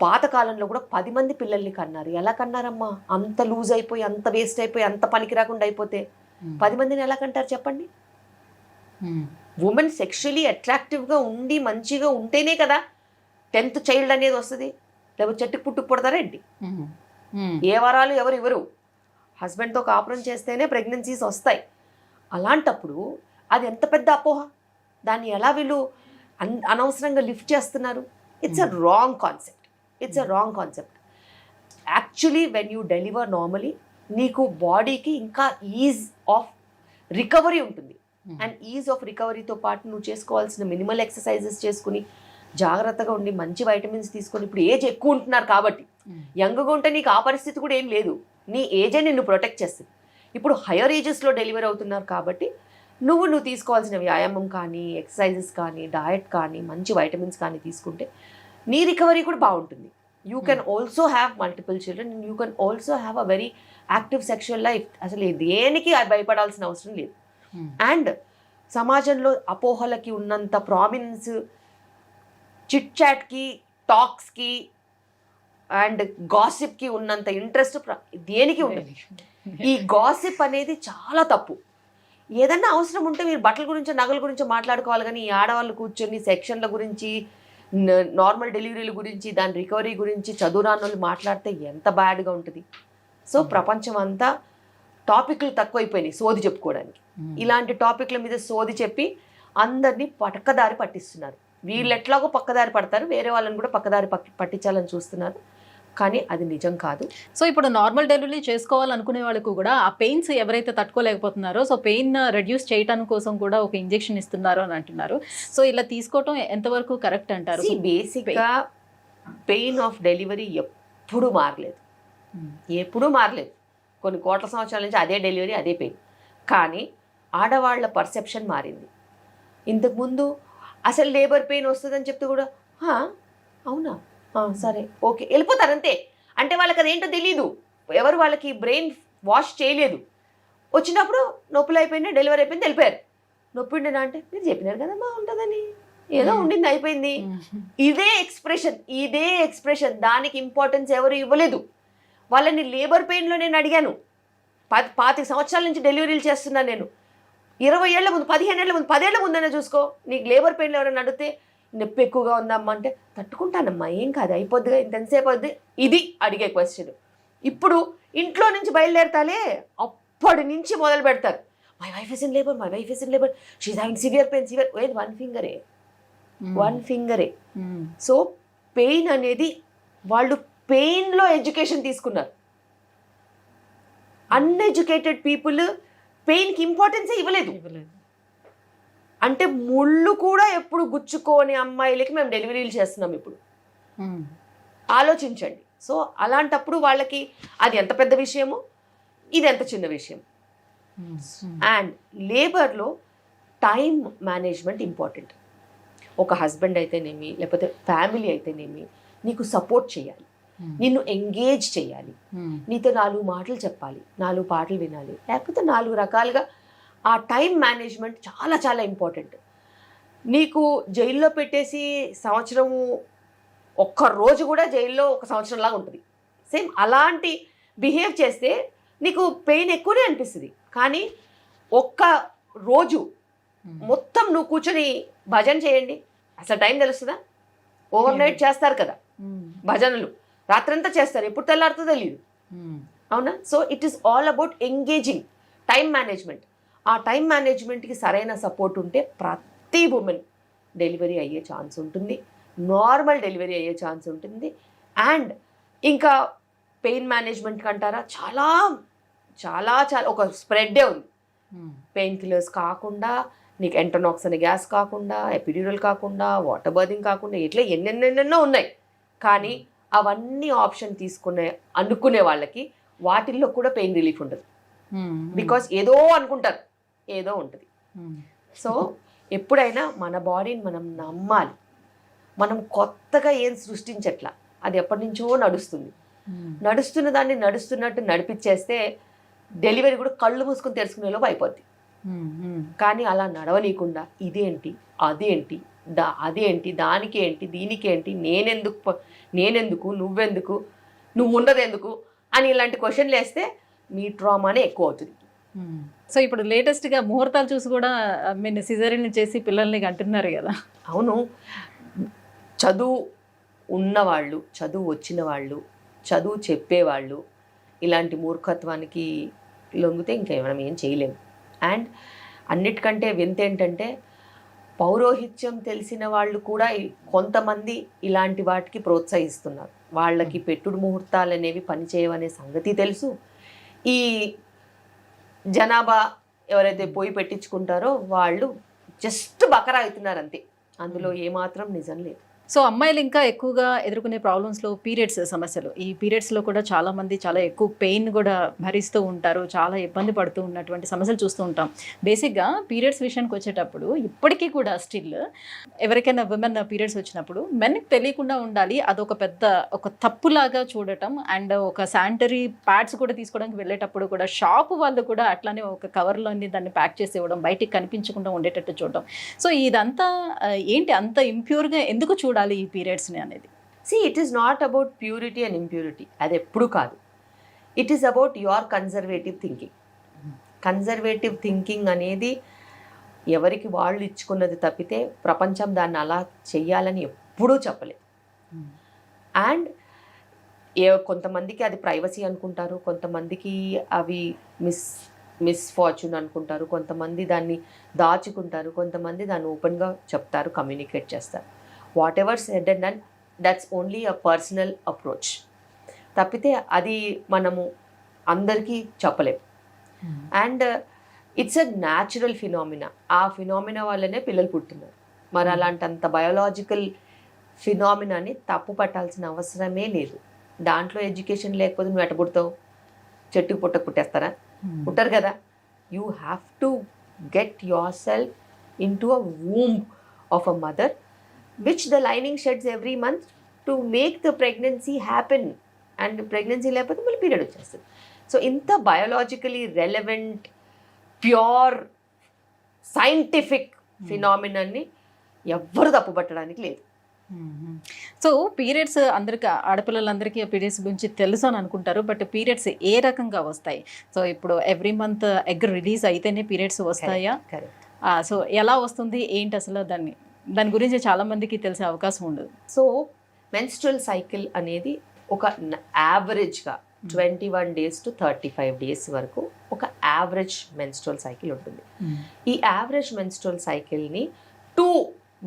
పాతకాలంలో కూడా 10 మంది పిల్లల్ని కన్నారు. ఎలా కన్నారమ్మా? అంత లూజ్ అయిపోయి, అంత వేస్ట్ అయిపోయి, అంత పనికి రాకుండా అయిపోతే 10 మందిని ఎలా కంటారు చెప్పండి? ఉమెన్ సెక్షువలీ అట్రాక్టివ్గా ఉండి మంచిగా ఉంటేనే కదా 10th చైల్డ్ అనేది వస్తుంది. లేకపోతే చెట్టుకు పుట్టుకు పుడతారా ఏంటి? ఏ వరాలు ఎవరు ఇవ్వరు. హస్బెండ్తో కాపురం చేస్తేనే ప్రెగ్నెన్సీస్ వస్తాయి. అలాంటప్పుడు అది ఎంత పెద్ద అపోహ. దాన్ని ఎలా వీళ్ళు అనవసరంగా లిఫ్ట్ చేస్తున్నారు? It's a wrong concept. It's a wrong concept. Actually when you deliver normally నీకు బాడీకి ఇంకా ఈజ్ ఆఫ్ రికవరీ ఉంటుంది. అండ్ ఈజ్ ఆఫ్ రికవరీతో పాటు నువ్వు చేసుకోవాల్సిన మినిమల్ ఎక్సర్సైజెస్ చేసుకుని జాగ్రత్తగా ఉండి మంచి వైటమిన్స్ తీసుకొని, ఇప్పుడు ఏజ్ ఎక్కువ ఉంటున్నారు కాబట్టి, యంగ్గా ఉంటే నీకు ఆ పరిస్థితి కూడా ఏం లేదు. నీ ఏజే నిన్ను ప్రొటెక్ట్ చేస్తుంది. ఇప్పుడు హయ్యర్ ఏజెస్లో డెలివరీ అవుతున్నారు కాబట్టి నువ్వు తీసుకోవాల్సిన వ్యాయామం కానీ, ఎక్సర్సైజెస్ కానీ, డయట్ కానీ, మంచి వైటమిన్స్ కానీ తీసుకుంటే నీ రికవరీ కూడా బాగుంటుంది. You can also have multiple children and you can also have a very active sexual life. అసలు దేనికి భయపడాల్సిన అవసరం లేదు. అండ్ సమాజంలో అపోహలకి ఉన్నంత ప్రామినెన్స్ చిట్ చాట్కి, టాక్స్కి అండ్ గాసిప్కి ఉన్నంత ఇంట్రెస్ట్ దేనికి ఉండదు. ఈ గాసిప్ అనేది చాలా తప్పు. ఏదన్నా అవసరం ఉంటే మీరు బట్టల గురించో నగల గురించో మాట్లాడుకోవాలి, కానీ ఈ ఆడవాళ్ళు కూర్చొని సెక్షన్ల గురించి, నార్మల్ డెలివరీల గురించి, దాని రికవరీ గురించి చదువురాని వాళ్ళు మాట్లాడితే ఎంత బ్యాడ్గా ఉంటుంది. సో ప్రపంచం అంతా టాపిక్లు తక్కువైపోయినాయి సోది చెప్పుకోవడానికి. ఇలాంటి టాపిక్ల మీద సోది చెప్పి అందరినీ పక్కదారి పట్టిస్తున్నారు. వీళ్ళు ఎట్లాగో పక్కదారి పడతారు, వేరే వాళ్ళని కూడా పక్కదారి పట్టించాలని చూస్తున్నారు. కానీ అది నిజం కాదు. సో ఇప్పుడు నార్మల్ డెలివరీ చేసుకోవాలనుకునే వాళ్ళకు కూడా ఆ పెయిన్స్ ఎవరైతే తట్టుకోలేకపోతున్నారో సో పెయిన్ రెడ్యూస్ చేయడానికి కోసం కూడా ఒక ఇంజెక్షన్ ఇస్తున్నారు అని అంటున్నారు. సో ఇలా తీసుకోవటం ఎంతవరకు కరెక్ట్ అంటారు? బేసిక్గా పెయిన్ ఆఫ్ డెలివరీ ఎప్పుడూ మారలేదు. కొన్ని కోట్ల సంవత్సరాల నుంచి అదే డెలివరీ, అదే పెయిన్. కానీ ఆడవాళ్ల పర్సెప్షన్ మారింది. ఇంతకుముందు అసలు లేబర్ పెయిన్ వస్తుందని చెప్తే కూడా అవునా సరే ఓకే వెళ్ళిపోతారు అంతే. అంటే వాళ్ళకి అదేంటో తెలీదు. ఎవరు వాళ్ళకి బ్రెయిన్ వాష్ చేయలేదు. వచ్చినప్పుడు నొప్పులు అయిపోయినాయి, డెలివరీ అయిపోయింది, వెళ్ళిపోయారు. నొప్పి ఉండేనా అంటే మీరు చెప్పినారు కదా బాగుంటుందని, ఏదో ఉండింది అయిపోయింది. ఇదే ఎక్స్ప్రెషన్ దానికి ఇంపార్టెన్స్ ఎవరు ఇవ్వలేదు. వాళ్ళని లేబర్ పెయిన్లో నేను అడిగాను. 25 సంవత్సరాల నుంచి డెలివరీలు చేస్తున్నాను నేను. 20 ఏళ్ల ముందు, 15 ఏళ్ల ముందు, 10 ఏళ్ల ముందనే చూసుకో. నీకు లేబర్ పెయిన్లో ఎవరైనా అడిగితే నొప్పి ఎక్కువగా ఉందమ్మా అంటే తట్టుకుంటానమ్మా, ఏం కాదు, అయిపోద్దిగా, ఇంతసేపు అవుద్ది. ఇది అడిగే క్వశ్చన్. ఇప్పుడు ఇంట్లో నుంచి బయలుదేరతాలే అప్పటి నుంచి మొదలు పెడతారు. My wife is in labour, she's having severe pain. ఏది వన్ ఫింగరే. సో పెయిన్ అనేది వాళ్ళు పెయిన్లో ఎడ్యుకేషన్ తీసుకున్నారు. అన్ఎడ్యుకేటెడ్ పీపుల్ పెయిన్కి ఇంపార్టెన్సే ఇవ్వలేదు. అంటే ముళ్ళు కూడా ఎప్పుడు గుచ్చుకోని అమ్మాయిలకి మేము డెలివరీలు చేస్తున్నాం ఇప్పుడు. ఆలోచించండి. సో అలాంటప్పుడు వాళ్ళకి అది ఎంత పెద్ద విషయమో ఇది ఎంత చిన్న విషయం. అండ్ లేబర్లో టైం మేనేజ్మెంట్ ఇంపార్టెంట్. ఒక హస్బెండ్ అయితేనేమి లేకపోతే ఫ్యామిలీ అయితేనేమి నీకు సపోర్ట్ చేయాలి, నిన్ను ఎంగేజ్ చేయాలి, నీతో 4 మాటలు చెప్పాలి, 4 పాటలు వినాలి, లేకపోతే 4 రకాలుగా. ఆ టైం మేనేజ్మెంట్ చాలా చాలా ఇంపార్టెంట్. నీకు జైల్లో పెట్టేసి సంవత్సరము ఒక్క రోజు కూడా జైల్లో ఒక సంవత్సరంలాగా ఉంటుంది. సేమ్ అలాంటి బిహేవ్ చేస్తే నీకు పెయిన్ ఎక్కువనే అనిపిస్తుంది. కానీ ఒక్క రోజు మొత్తం నువ్వు కూర్చొని భజన చేయండి, అసలు టైం తెలుస్తుందా? ఓవర్ నైట్ చేస్తారు కదా భజనలు, రాత్రంతా చేస్తారు, ఎప్పుడు తెల్లారుతో తెలియదు. అవునా? So it is all about engaging time management. ఆ టైం మేనేజ్మెంట్కి సరైన సపోర్ట్ ఉంటే ప్రతి ఉమెన్ డెలివరీ అయ్యే ఛాన్స్ ఉంటుంది, నార్మల్ డెలివరీ అయ్యే ఛాన్స్ ఉంటుంది. అండ్ ఇంకా పెయిన్ మేనేజ్మెంట్ అంటారా, చాలా చాలా చాలా ఒక స్ప్రెడ్డే ఉంది. పెయిన్ కిల్లర్స్ కాకుండా, నీకు ఎంటోనాక్స్ అనే గ్యాస్ కాకుండా, ఎపిడ్యూరల్ కాకుండా, వాటర్ బర్దింగ్ కాకుండా, ఇట్లా ఎన్నెన్నెన్నెన్నో ఉన్నాయి. కానీ అవన్నీ ఆప్షన్ అనుకునే వాళ్ళకి వాటిల్లో కూడా పెయిన్ రిలీఫ్ ఉండదు. బికాస్ ఏదో అనుకుంటారు, ఏదో ఉంటుంది. సో ఎప్పుడైనా మన బాడీని మనం నమ్మాలి. మనం కొత్తగా ఏం సృష్టించట్లా, అది ఎప్పటి నుంచో నడుస్తుంది. నడుస్తున్న దాన్ని నడుస్తున్నట్టు నడిపించేస్తే డెలివరీ కూడా కళ్ళు మూసుకొని తెలుసుకునేలోపు అయిపోద్ది. కానీ అలా నడవనీయకుండా ఇదేంటి అదేంటి అదేంటి దానికి ఏంటి దీనికి ఏంటి, నేనెందుకు నువ్వెందుకు నువ్వు ఉన్నదెందుకు అని ఇలాంటి క్వశ్చన్లు వేస్తే మీ ట్రామానే ఎక్కువ అవుతుంది. సో ఇప్పుడు లేటెస్ట్గా ముహూర్తాలు చూసి కూడా మీరు సిజేరియన్ చేసి పిల్లల్ని అంటున్నారు కదా. అవును, చదువు ఉన్నవాళ్ళు, చదువు వచ్చిన వాళ్ళు, చదువు చెప్పేవాళ్ళు ఇలాంటి మూర్ఖత్వానికి లొంగితే ఇంకా మనం ఏం చేయలేము. అండ్ అన్నిటికంటే వింత ఏంటంటే పౌరోహిత్యం తెలిసిన వాళ్ళు కూడా కొంతమంది ఇలాంటి వాటికి ప్రోత్సహిస్తున్నారు. వాళ్ళకి పెట్టుడు ముహూర్తాలు అనేవి పనిచేయవనే సంగతి తెలుసు. ఈ జనాభా ఎవరైతే పోయి పెట్టించుకుంటారో వాళ్ళు జస్ట్ బకరా అవుతున్నారు అంతే, అందులో ఏమాత్రం నిజం లేదు. సో అమ్మాయిలు ఇంకా ఎక్కువగా ఎదుర్కొనే ప్రాబ్లమ్స్లో పీరియడ్స్ సమస్యలు. ఈ పీరియడ్స్లో కూడా చాలామంది చాలా ఎక్కువ పెయిన్ కూడా భరిస్తూ ఉంటారు, చాలా ఇబ్బంది పడుతూ ఉన్నటువంటి సమస్యలు చూస్తూ ఉంటాం. బేసిక్గా పీరియడ్స్ విషయానికి వచ్చేటప్పుడు ఇప్పటికీ కూడా స్టిల్ ఎవరికైనా విమెన్ పీరియడ్స్ వచ్చినప్పుడు మెన్కి తెలియకుండా ఉండాలి, అదొక పెద్ద ఒక తప్పులాగా చూడటం. అండ్ ఒక శానిటరీ ప్యాడ్స్ కూడా తీసుకోవడానికి వెళ్ళేటప్పుడు కూడా షాపు వాళ్ళు కూడా అట్లానే ఒక కవర్లోని దాన్ని ప్యాక్ చేసి ఇవ్వడం, బయటికి కనిపించకుండా ఉండేటట్టు చూడడం. సో ఇదంతా ఏంటి అంత ఇంప్యూర్గా ఎందుకు చూడాలి ఈ పీరియడ్స్ని అనేది? It is not about purity and impurity, అది ఎప్పుడు కాదు. It is about your conservative thinking. Conservative thinking అనేది ఎవరికి వాళ్ళు ఇచ్చుకున్నది తప్పితే ప్రపంచం దాన్ని అలా చెయ్యాలని ఎప్పుడూ చెప్పలేదు. అండ్ కొంతమందికి అది ప్రైవసీ అనుకుంటారు, కొంతమందికి అవి మిస్ఫార్చ్యూన్ అనుకుంటారు, కొంతమంది దాన్ని దాచుకుంటారు, కొంతమంది దాన్ని ఓపెన్గా చెప్తారు, కమ్యూనికేట్ చేస్తారు. What ever said and done, that's only a personal approach తప్పితే అది మనము అందరికీ చెప్పలేము. And it's a natural phenomena. ఆ ఫినామినా వల్లనే పిల్లలు పుడుతున్నారు. మరి అలాంటంత బయోలాజికల్ ఫినామినాని తప్పు పట్టాల్సిన అవసరమే లేదు. దాంట్లో ఎడ్యుకేషన్ లేకపోతే నువ్వు ఎట్ట పుడతావు? చెట్టుకు పుట్టేస్తారా? పుట్టరు కదా. You have to get your self in to a womb of a mother which the lining sheds every month to make the pregnancy happen. And pregnancy లేకపోతే మళ్ళీ పీరియడ్ వచ్చేస్తుంది. సో ఇంత బయోలాజికలీ రెలవెంట్ ప్యూర్ సైంటిఫిక్ ఫినామినాన్ని ఎవ్వరు తప్పుపట్టడానికి లేదు. సో పీరియడ్స్ అందరికీ, ఆడపిల్లలందరికీ పీరియడ్స్ గురించి తెలుసు అని అనుకుంటారు. బట్ పీరియడ్స్ ఏ రకంగా వస్తాయి? సో ఇప్పుడు ఎవ్రీ మంత్ ఎగ్ రిలీజ్ అయితేనే పీరియడ్స్ వస్తాయా? సో ఎలా వస్తుంది ఏంటి అసలు దాని గురించి చాలా మందికి తెలిసే అవకాశం ఉండదు. సో మెన్స్ట్రువల్ సైకిల్ అనేది ఒక యావరేజ్గా 21 days to 35 days వరకు ఒక యావరేజ్ మెన్స్ట్రువల్ సైకిల్ ఉంటుంది. ఈ యావరేజ్ మెన్స్ట్రువల్ సైకిల్ని 2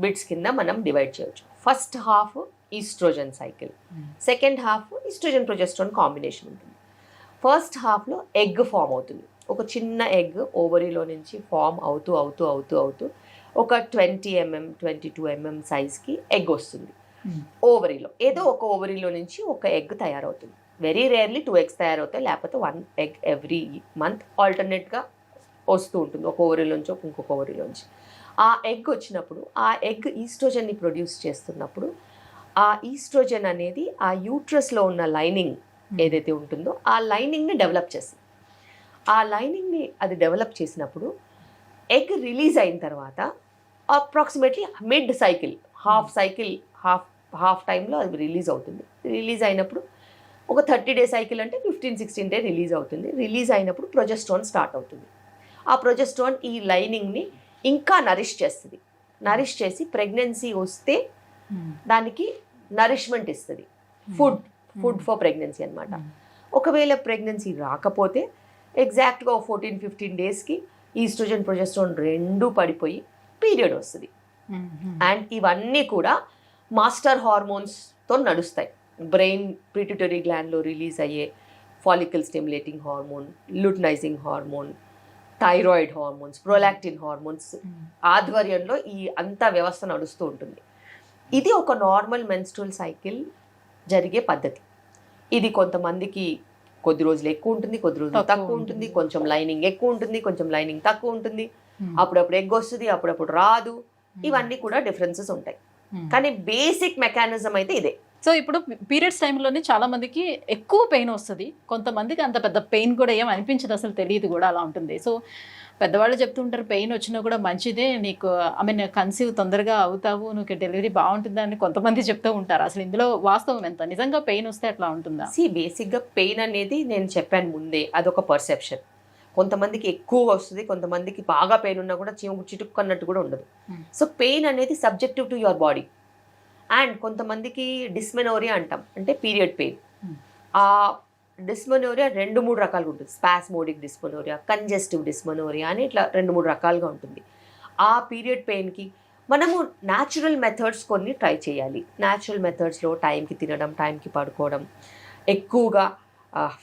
bits కింద మనం డివైడ్ చేయవచ్చు. First half estrogen cycle, second half estrogen progesterone combination ఉంటుంది. ఫస్ట్ హాఫ్లో ఎగ్ ఫామ్ అవుతుంది. ఒక చిన్న ఎగ్ ఓవరీలో నుంచి ఫామ్ అవుతూ ఒక 20 mm 22 mm సైజ్కి ఎగ్ వస్తుంది ఓవరీలో. ఏదో ఒక ఓవరీలో నుంచి ఒక ఎగ్ తయారవుతుంది. వెరీ రేర్లీ 2 eggs తయారవుతాయి, లేకపోతే 1 egg ఎవ్రీ మంత్ ఆల్టర్నేట్గా వస్తూ ఉంటుంది, ఒక ఓవరీలోంచి ఇంకొక ఓవరీలోంచి. ఆ ఎగ్ వచ్చినప్పుడు ఆ ఎగ్ ఈస్ట్రోజన్ని ప్రొడ్యూస్ చేస్తున్నప్పుడు ఆ ఈస్ట్రోజన్ అనేది ఆ యూట్రస్లో ఉన్న లైనింగ్ ఏదైతే ఉంటుందో ఆ లైనింగ్ని డెవలప్ చేస్తుంది. ఆ లైనింగ్ని అది డెవలప్ చేసినప్పుడు ఎగ్ రిలీజ్ అయిన తర్వాత అప్రాక్సిమేట్లీ మిడ్ సైకిల్ హాఫ్ టైంలో అది రిలీజ్ అవుతుంది. రిలీజ్ అయినప్పుడు ఒక 30-day సైకిల్ అంటే 15-16 day రిలీజ్ అవుతుంది. రిలీజ్ అయినప్పుడు ప్రొజెస్ట్రాన్ స్టార్ట్ అవుతుంది. ఆ ప్రొజెస్ట్రాన్ ఈ లైనింగ్ని ఇంకా నరిష్ చేస్తుంది. నరిష్ చేసి ప్రెగ్నెన్సీ వస్తే దానికి నరిష్మెంట్ ఇస్తుంది. ఫుడ్ ఫర్ ప్రెగ్నెన్సీ అనమాట. ఒకవేళ ప్రెగ్నెన్సీ రాకపోతే ఎగ్జాక్ట్గా 14-15 daysకి ఈస్ట్రోజన్ ప్రొజెస్ట్రాన్ రెండూ పడిపోయి పీరియడ్ వస్తుంది. అండ్ ఇవన్నీ కూడా మాస్టర్ హార్మోన్స్తో నడుస్తాయి. బ్రెయిన్ పిట్యూటరీ గ్లాండ్లో రిలీజ్ అయ్యే follicle stimulating hormone, luteinizing hormone, thyroid hormones, prolactin hormones ఆధ్వర్యంలో ఈ అంతా వ్యవస్థ నడుస్తూ ఉంటుంది. ఇది ఒక నార్మల్ మెన్స్ట్రువల్ సైకిల్ జరిగే పద్ధతి. ఇది కొంతమందికి కొద్ది రోజులు ఎక్కువ ఉంటుంది, కొద్ది రోజులు తక్కువ ఉంటుంది, కొంచెం లైనింగ్ ఎక్కువ ఉంటుంది, కొంచెం లైనింగ్ తక్కువ ఉంటుంది, అప్పుడప్పుడు ఎగ్ వస్తుంది, అప్పుడప్పుడు రాదు. ఇవన్నీ కూడా డిఫరెన్సెస్ ఉంటాయి. కానీ బేసిక్ మెకానిజం అయితే ఇదే. సో ఇప్పుడు పీరియడ్స్ టైంలోనే చాలా మందికి ఎక్కువ పెయిన్ వస్తుంది, కొంతమందికి అంత పెద్ద పెయిన్ కూడా ఏం అనిపించదు, అసలు తెలియదు కూడా, అలా ఉంటుంది. సో పెద్దవాళ్ళు చెప్తుంటారు పెయిన్ వచ్చినా కూడా మంచిదే, నీకు కన్సీవ్ తొందరగా అవుతావు, నువ్వు డెలివరీ బాగుంటుందని కొంతమంది చెప్తూ ఉంటారు. అసలు ఇందులో వాస్తవం ఎంత? నిజంగా పెయిన్ వస్తే అట్లా ఉంటుందా? బేసిక్గా పెయిన్ అనేది నేను చెప్పాను ముందే, అదొక పర్సెప్షన్. కొంతమందికి ఎక్కువ వస్తుంది, కొంతమందికి బాగా పెయిన్ ఉన్నా కూడా చిటుక్కన్నట్టు కూడా ఉండదు. సో పెయిన్ అనేది subjective to your body. And కొంతమందికి డిస్మెనోరియా అంటాం, అంటే పీరియడ్ పెయిన్. ఆ డిస్మెనోరియా 2-3 రకాలుగా ఉంటుంది. స్పాస్మోడిక్ డిస్మెనోరియా, కంజెస్టివ్ డిస్మెనోరియా అని ఇట్లా 2-3 రకాలుగా ఉంటుంది. ఆ పీరియడ్ పెయిన్కి మనము న్యాచురల్ మెథడ్స్ కొన్ని ట్రై చేయాలి. న్యాచురల్ మెథడ్స్లో టైంకి తినడం, టైంకి పడుకోవడం, ఎక్కువగా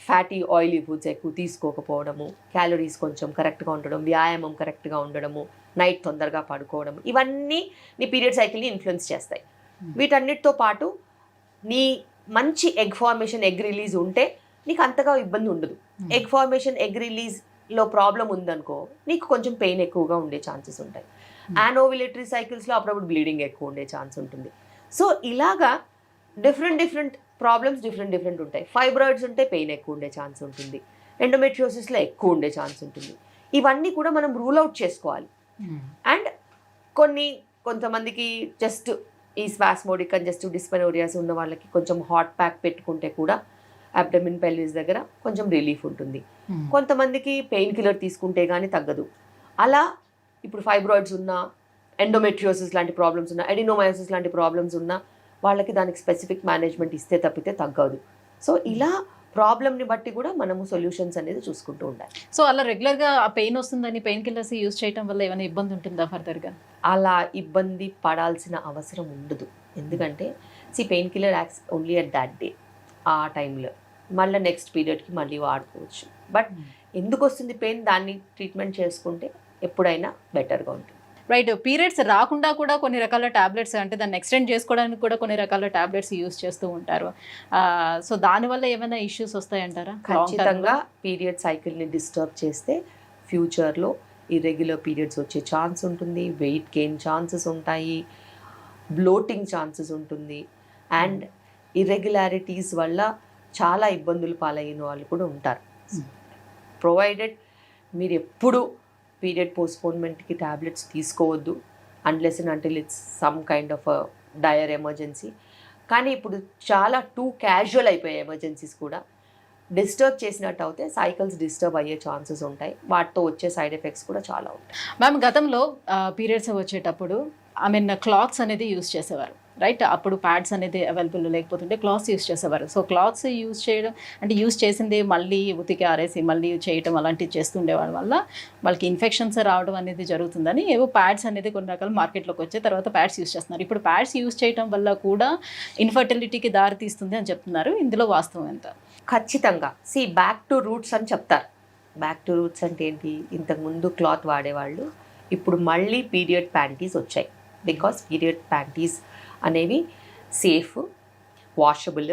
ఫ్యాటీ ఆయిలీ ఫుడ్స్ ఎక్కువ తీసుకోకపోవడము, క్యాలరీస్ కొంచెం కరెక్ట్గా ఉండడం, వ్యాయామం కరెక్ట్గా ఉండడము, నైట్ తొందరగా పడుకోవడం, ఇవన్నీ నీ పీరియడ్ సైకిల్ని ఇన్ఫ్లుయెన్స్ చేస్తాయి. వీటన్నిటితో పాటు నీ మంచి ఎగ్ ఫార్మేషన్, ఎగ్ రిలీజ్ ఉంటే నీకు అంతగా ఇబ్బంది ఉండదు. ఎగ్ ఫార్మేషన్, ఎగ్ రిలీజ్లో ప్రాబ్లం ఉందనుకో నీకు కొంచెం పెయిన్ ఎక్కువగా ఉండే ఛాన్సెస్ ఉంటాయి. యానోవిలేటరీ సైకిల్స్లో అప్పుడప్పుడు బ్లీడింగ్ ఎక్కువ ఉండే ఛాన్స్ ఉంటుంది. సో ఇలాగా డిఫరెంట్ ప్రాబ్లమ్స్ డిఫరెంట్ ఉంటాయి. ఫైబ్రాయిడ్స్ ఉంటే పెయిన్ ఎక్కువ ఉండే ఛాన్స్ ఉంటుంది, ఎండోమెట్రియోసిస్లో ఎక్కువ ఉండే ఛాన్స్ ఉంటుంది. ఇవన్నీ కూడా మనం రూల్ అవుట్ చేసుకోవాలి. అండ్ కొంతమందికి జస్ట్ ఈ స్పాస్మోడిక్ కంజెస్టివ్ డిస్మెనోరియాస్ ఉన్న వాళ్ళకి కొంచెం హాట్ ప్యాక్ పెట్టుకుంటే కూడా అబ్డమిన్ పెల్విస్ దగ్గర కొంచెం రిలీఫ్ ఉంటుంది. కొంతమందికి పెయిన్ కిల్లర్ తీసుకుంటే కానీ తగ్గదు. అలా ఇప్పుడు ఫైబ్రాయిడ్స్ ఉన్నా, ఎండోమెట్రియోసిస్ లాంటి ప్రాబ్లమ్స్ ఉన్నా, అడినోమయోసిస్ లాంటి ప్రాబ్లమ్స్ ఉన్నా వాళ్ళకి దానికి స్పెసిఫిక్ మేనేజ్మెంట్ ఇస్తే తప్పితే తగ్గదు. సో ఇలా ప్రాబ్లమ్ని బట్టి కూడా మనము సొల్యూషన్స్ అనేది చూసుకుంటూ ఉండాలి. సో అలా రెగ్యులర్గా ఆ పెయిన్ వస్తుందని పెయిన్ కిల్లర్స్ యూజ్ చేయడం వల్ల ఏమైనా ఇబ్బంది ఉంటుందా ఫర్దర్గా? అలా ఇబ్బంది పడాల్సిన అవసరం ఉండదు. ఎందుకంటే pain killer acts only at that day, ఆ టైంలో. మళ్ళీ నెక్స్ట్ పీరియడ్కి మళ్ళీ వాడుకోవచ్చు. బట్ ఎందుకు వస్తుంది పెయిన్, దాన్ని ట్రీట్మెంట్ చేసుకుంటే ఎప్పుడైనా బెటర్గా ఉంటుంది. రైట్. పీరియడ్స్ రాకుండా కూడా కొన్ని రకాల టాబ్లెట్స్, అంటే దాన్ని ఎక్స్టెండ్ చేసుకోవడానికి కూడా కొన్ని రకాల టాబ్లెట్స్ యూజ్ చేస్తూ ఉంటారు. సో దానివల్ల ఏమైనా ఇష్యూస్ వస్తాయంటారా? ఖచ్చితంగా పీరియడ్ సైకిల్ని డిస్టర్బ్ చేస్తే ఫ్యూచర్లో ఇర్రెగ్యులర్ పీరియడ్స్ వచ్చే ఛాన్స్ ఉంటుంది, వెయిట్ గెయిన్ ఛాన్సెస్ ఉంటాయి, బ్లోటింగ్ ఛాన్సెస్ ఉంటుంది. అండ్ ఇర్రెగ్యులారిటీస్ వల్ల చాలా ఇబ్బందులు పాలైన వాళ్ళు కూడా ఉంటారు. ప్రొవైడెడ్ మీరు ఎప్పుడు పీరియడ్ పోస్ట్పోన్మెంట్కి ట్యాబ్లెట్స్ తీసుకోవద్దు unless and until it's some kind of dire emergency. కానీ ఇప్పుడు చాలా టూ క్యాజువల్ అయిపోయాయి ఎమర్జెన్సీస్ కూడా. డిస్టర్బ్ చేసినట్టు అయితే సైకిల్స్ డిస్టర్బ్ అయ్యే ఛాన్సెస్ ఉంటాయి, వాటితో వచ్చే సైడ్ ఎఫెక్ట్స్ కూడా చాలా ఉంటాయి. మ్యామ్, గతంలో పీరియడ్స్ వచ్చేటప్పుడు క్లాత్స్ అనేది యూజ్ చేసేవారు, రైట్? అప్పుడు ప్యాడ్స్ అనేది అవైలబుల్ లేకపోతుంటే క్లాత్స్ యూజ్ చేసేవారు. సో క్లాత్స్ యూజ్ చేయడం అంటే యూజ్ చేసింది మళ్ళీ ఉతికి ఆరేసి మళ్ళీ చేయటం అలాంటివి చేస్తుండేవాడి వల్ల వాళ్ళకి ఇన్ఫెక్షన్స్ రావడం అనేది జరుగుతుందని ఏవో ప్యాడ్స్ అనేది కొన్ని రకాల మార్కెట్లోకి వచ్చే తర్వాత ప్యాడ్స్ యూజ్ చేస్తున్నారు. ఇప్పుడు ప్యాడ్స్ యూజ్ చేయడం వల్ల కూడా ఇన్ఫర్టిలిటీకి దారి తీస్తుంది అని చెప్తున్నారు. ఇందులో వాస్తవం ఎంత? ఖచ్చితంగా బ్యాక్ టు రూట్స్ అని చెప్తారు. బ్యాక్ టు రూట్స్ అంటే ఏంటి? ఇంతకుముందు క్లాత్ వాడేవాళ్ళు ఇప్పుడు మళ్ళీ పీరియడ్ ప్యాంటీస్ వచ్చాయి. బికాస్ పీరియడ్ ప్యాంటీస్ అనేవి safe, washable,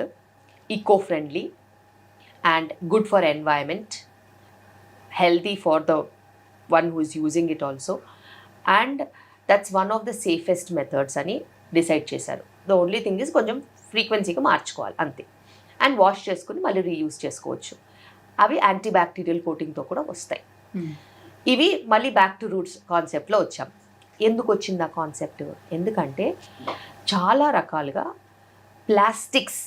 eco friendly and good for environment, healthy for the one who is using it also, and that's one of the safest methods అని డిసైడ్ చేశారు. ద ఓన్లీ థింగ్ ఇస్ కొంచెం ఫ్రీక్వెన్సీగా మార్చుకోవాలి అంతే. అండ్ వాష్ చేసుకుని మళ్ళీ రీయూజ్ చేసుకోవచ్చు. అవి యాంటీ బ్యాక్టీరియల్ కోటింగ్తో కూడా వస్తాయి. ఇవి మళ్ళీ బ్యాక్ టు రూట్స్ కాన్సెప్ట్లో వచ్చాం. ఎందుకు వచ్చింది ఆ కాన్సెప్ట్? ఎందుకంటే చాలా రకాలుగా ప్లాస్టిక్స్,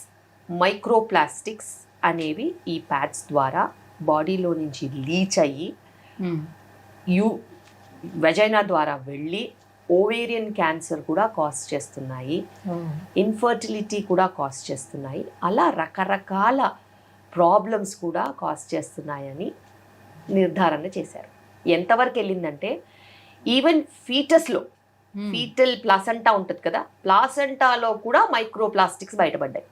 మైక్రో ప్లాస్టిక్స్ అనేవి ఈ ప్యాడ్స్ ద్వారా బాడీలో నుంచి లీచ్ అయ్యి వెజైనా ద్వారా వెళ్ళి ఓవేరియన్ క్యాన్సర్ కూడా కాజ్ చేస్తున్నాయి, ఇన్ఫర్టిలిటీ కూడా కాజ్ చేస్తున్నాయి, అలా రకరకాల ప్రాబ్లమ్స్ కూడా కాజ్ చేస్తున్నాయని నిర్ధారణ చేశారు. ఎంతవరకు వెళ్ళిందంటే ఈవెన్ ఫీటస్లో, ఫీటల్ ప్లాసెంటా ఉంటుంది కదా, ప్లాసెంటాలో కూడా మైక్రో ప్లాస్టిక్స్ బయటపడ్డాయి.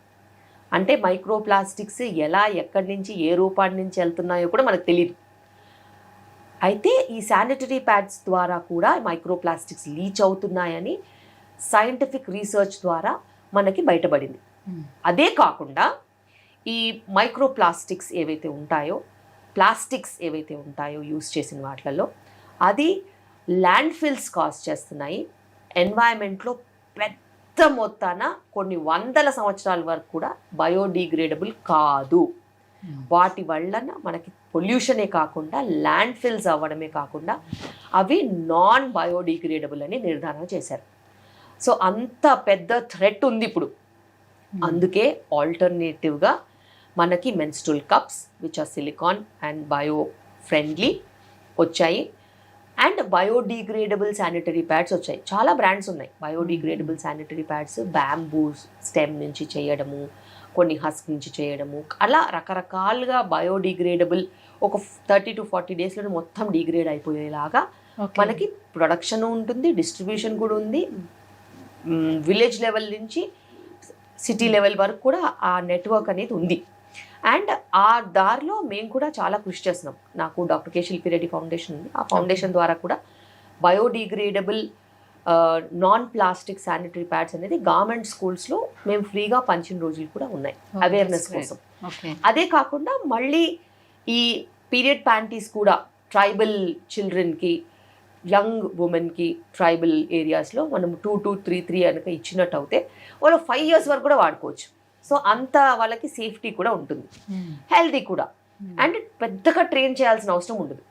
అంటే మైక్రో ప్లాస్టిక్స్ ఎలా, ఎక్కడి నుంచి, ఏ రూపాన్ని నుంచి వెళ్తున్నాయో కూడా మనకు తెలియదు. అయితే ఈ శానిటరీ ప్యాడ్స్ ద్వారా కూడా మైక్రో ప్లాస్టిక్స్ లీచ్ అవుతున్నాయని సైంటిఫిక్ రీసెర్చ్ ద్వారా మనకి బయటపడింది. అదే కాకుండా ఈ మైక్రో ప్లాస్టిక్స్ ఏవైతే ఉంటాయో, ప్లాస్టిక్స్ ఏవైతే ఉంటాయో యూస్ చేసిన వాటిలలో, అది ల్యాండ్ ఫిల్స్ కాజ్ చేస్తున్నాయి. ఎన్వైరన్మెంట్లో పెద్ద మొత్తాన కొన్ని వందల సంవత్సరాల వరకు కూడా బయోడిగ్రేడబుల్ కాదు. వాటి వలన మనకి పొల్యూషనే కాకుండా ల్యాండ్ ఫిల్స్ అవ్వడమే కాకుండా అవి నాన్ బయోడిగ్రేడబుల్ అని నిర్ధారణ చేశారు. సో అంత పెద్ద థ్రెట్ ఉంది ఇప్పుడు. అందుకే ఆల్టర్నేటివ్గా మనకి menstrual cups which are silicone and bio friendly వచ్చాయి. అండ్ బయోడిగ్రేడబుల్ శానిటరీ ప్యాడ్స్ వచ్చాయి. చాలా బ్రాండ్స్ ఉన్నాయి biodegradable sanitary pads. Bamboo stem నుంచి చేయడము, కొన్ని హస్క్ నుంచి చేయడము, అలా రకరకాలుగా బయోడిగ్రేడబుల్ ఒక 30 to 40 డేస్లో మొత్తం డిగ్రేడ్ అయిపోయేలాగా మనకి ప్రొడక్షన్ ఉంటుంది, డిస్ట్రిబ్యూషన్ కూడా ఉంది. విలేజ్ లెవెల్ నుంచి సిటీ లెవెల్ వరకు కూడా ఆ నెట్వర్క్ అనేది ఉంది. అండ్ ఆ దారిలో మేము కూడా చాలా కృషి చేస్తున్నాం. నాకు డాక్టర్ కే శిల్పి రెడ్డి ఫౌండేషన్ ఉంది. ఆ ఫౌండేషన్ ద్వారా కూడా biodegradable non plastic sanitary pads అనేది గవర్నమెంట్ స్కూల్స్లో మేము ఫ్రీగా పంచిన రోజులు కూడా ఉన్నాయి అవేర్నెస్ కోసం. అదే కాకుండా మళ్ళీ ఈ పీరియడ్ ప్యాంటీస్ కూడా ట్రైబల్ చిల్డ్రన్కి, యంగ్ ఉమెన్కి ట్రైబల్ ఏరియాస్లో మనం 2 to 3 కనుక ఇచ్చినట్టు అయితే వాళ్ళు 5 years వరకు కూడా వాడుకోవచ్చు. సో అంత వాళ్ళకి సేఫ్టీ కూడా ఉంటుంది, హెల్తీ కూడా, అండ్ పెద్దగా ట్రైన్ చేయాల్సిన అవసరం ఉండదు.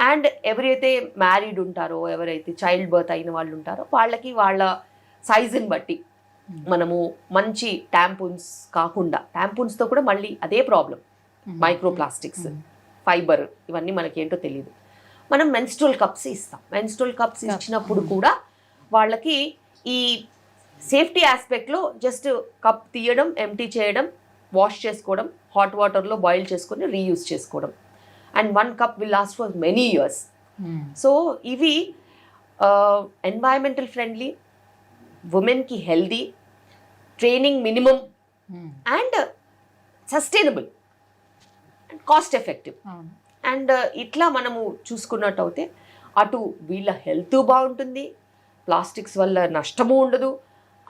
అండ్ ఎవరైతే మ్యారీడ్ ఉంటారో, ఎవరైతే చైల్డ్ బర్త్ అయిన వాళ్ళు ఉంటారో వాళ్ళకి వాళ్ళ సైజుని బట్టి మనము మంచి ట్యాంపూన్స్ కాకుండా, ట్యాంపూన్స్తో కూడా మళ్ళీ అదే ప్రాబ్లం, మైక్రో ప్లాస్టిక్స్, ఫైబర్, ఇవన్నీ మనకేంటో తెలియదు. మనం మెన్స్ట్రువల్ కప్స్ ఇస్తాం. మెన్స్ట్రువల్ కప్స్ ఇచ్చినప్పుడు కూడా వాళ్ళకి ఈ సేఫ్టీ ఆస్పెక్ట్లో జస్ట్ కప్ తీయడం, ఎంటీ చేయడం, వాష్ చేసుకోవడం, హాట్ వాటర్లో బాయిల్ చేసుకొని రీయూజ్ చేసుకోవడం, and 1 cup will last for many years. So ఇవి ఎన్వైరన్మెంటల్ ఫ్రెండ్లీ, ఉమెన్కి healthy, training minimum, and sustainable and cost effective. And ఇట్లా మనము చూసుకున్నట్టు అయితే అటు వీళ్ళ హెల్త్ బాగుంటుంది, ప్లాస్టిక్స్ వల్ల నష్టము ఉండదు,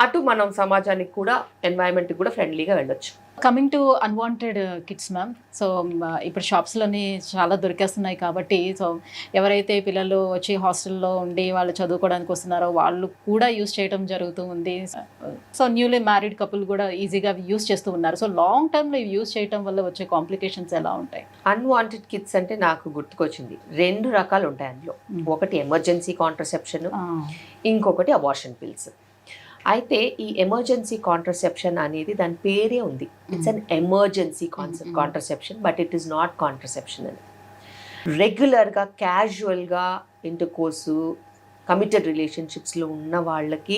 అటు మనం సమాజానికి కూడా, ఎన్వైరన్మెంట్కి కూడా ఫ్రెండ్లీగా వెళ్ళొచ్చు. Coming to unwanted kids ma'am, so ఇప్పుడు షాప్స్లోని చాలా దొరికేస్తున్నాయి కాబట్టి, సో ఎవరైతే పిల్లలు వచ్చి హాస్టల్లో ఉండి వాళ్ళు చదువుకోవడానికి వస్తున్నారో వాళ్ళు కూడా యూస్ చేయడం జరుగుతూ ఉంది. సో న్యూలీ మ్యారీడ్ కపుల్ కూడా ఈజీగా యూస్ చేస్తూ ఉన్నారు. సో లాంగ్ టర్మ్లో ఇవి యూస్ చేయడం వల్ల వచ్చే కాంప్లికేషన్స్ ఎలా ఉంటాయి? అన్వాంటెడ్ కిడ్స్ అంటే నాకు గుర్తుకొచ్చింది 2 రకాలు ఉంటాయి అందులో. ఒకటి ఎమర్జెన్సీ కాంట్రసెప్షన్, ఇంకొకటి అబార్షన్ పిల్స్. అయితే ఈ ఎమర్జెన్సీ కాంట్రసెప్షన్ అనేది దాని పేరే ఉంది, it's an emergency contraception, but it is not contraception అని. రెగ్యులర్గా క్యాజువల్గా ఇంటర్కోర్సు, కమిటెడ్ రిలేషన్షిప్స్లో ఉన్న వాళ్ళకి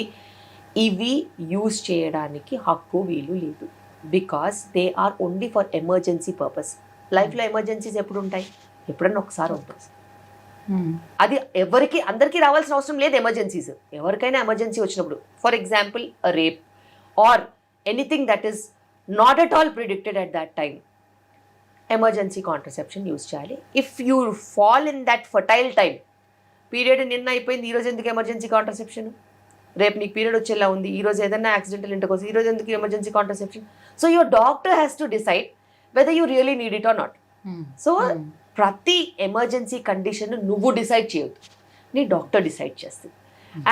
ఇవి యూజ్ చేయడానికి హక్కు వీలు లేదు. Because they are only for emergency purpose. లైఫ్లో ఎమర్జెన్సీస్ ఎప్పుడు ఉంటాయి? ఎప్పుడన్నా ఒకసారి ఉంటుంది. అది ఎవరికి, అందరికీ రావాల్సిన అవసరం లేదు ఎమర్జెన్సీస్. ఎవరికైనా ఎమర్జెన్సీ వచ్చినప్పుడు, for example rape or anything that is not at all predicted at that time, emergency contraception use చేయాలి. If you fall in that fertile time, period నిన్న అయిపోయింది, ఈరోజు ఎందుకు ఎమర్జెన్సీ కాంట్రసెప్షన్? రేపు నీకు పీరియడ్ వచ్చేలా ఉంది, ఈరోజు ఏదైనా యాక్సిడెంటల్ ఇంటర్కోర్స్, ఈరోజు ఎందుకు emergency contraception? So your doctor has to decide whether you really need it or not. So ప్రతి ఎమర్జెన్సీ కండిషన్ నువ్వు డిసైడ్ చేయొద్దు, నీ డాక్టర్ డిసైడ్ చేస్తుంది.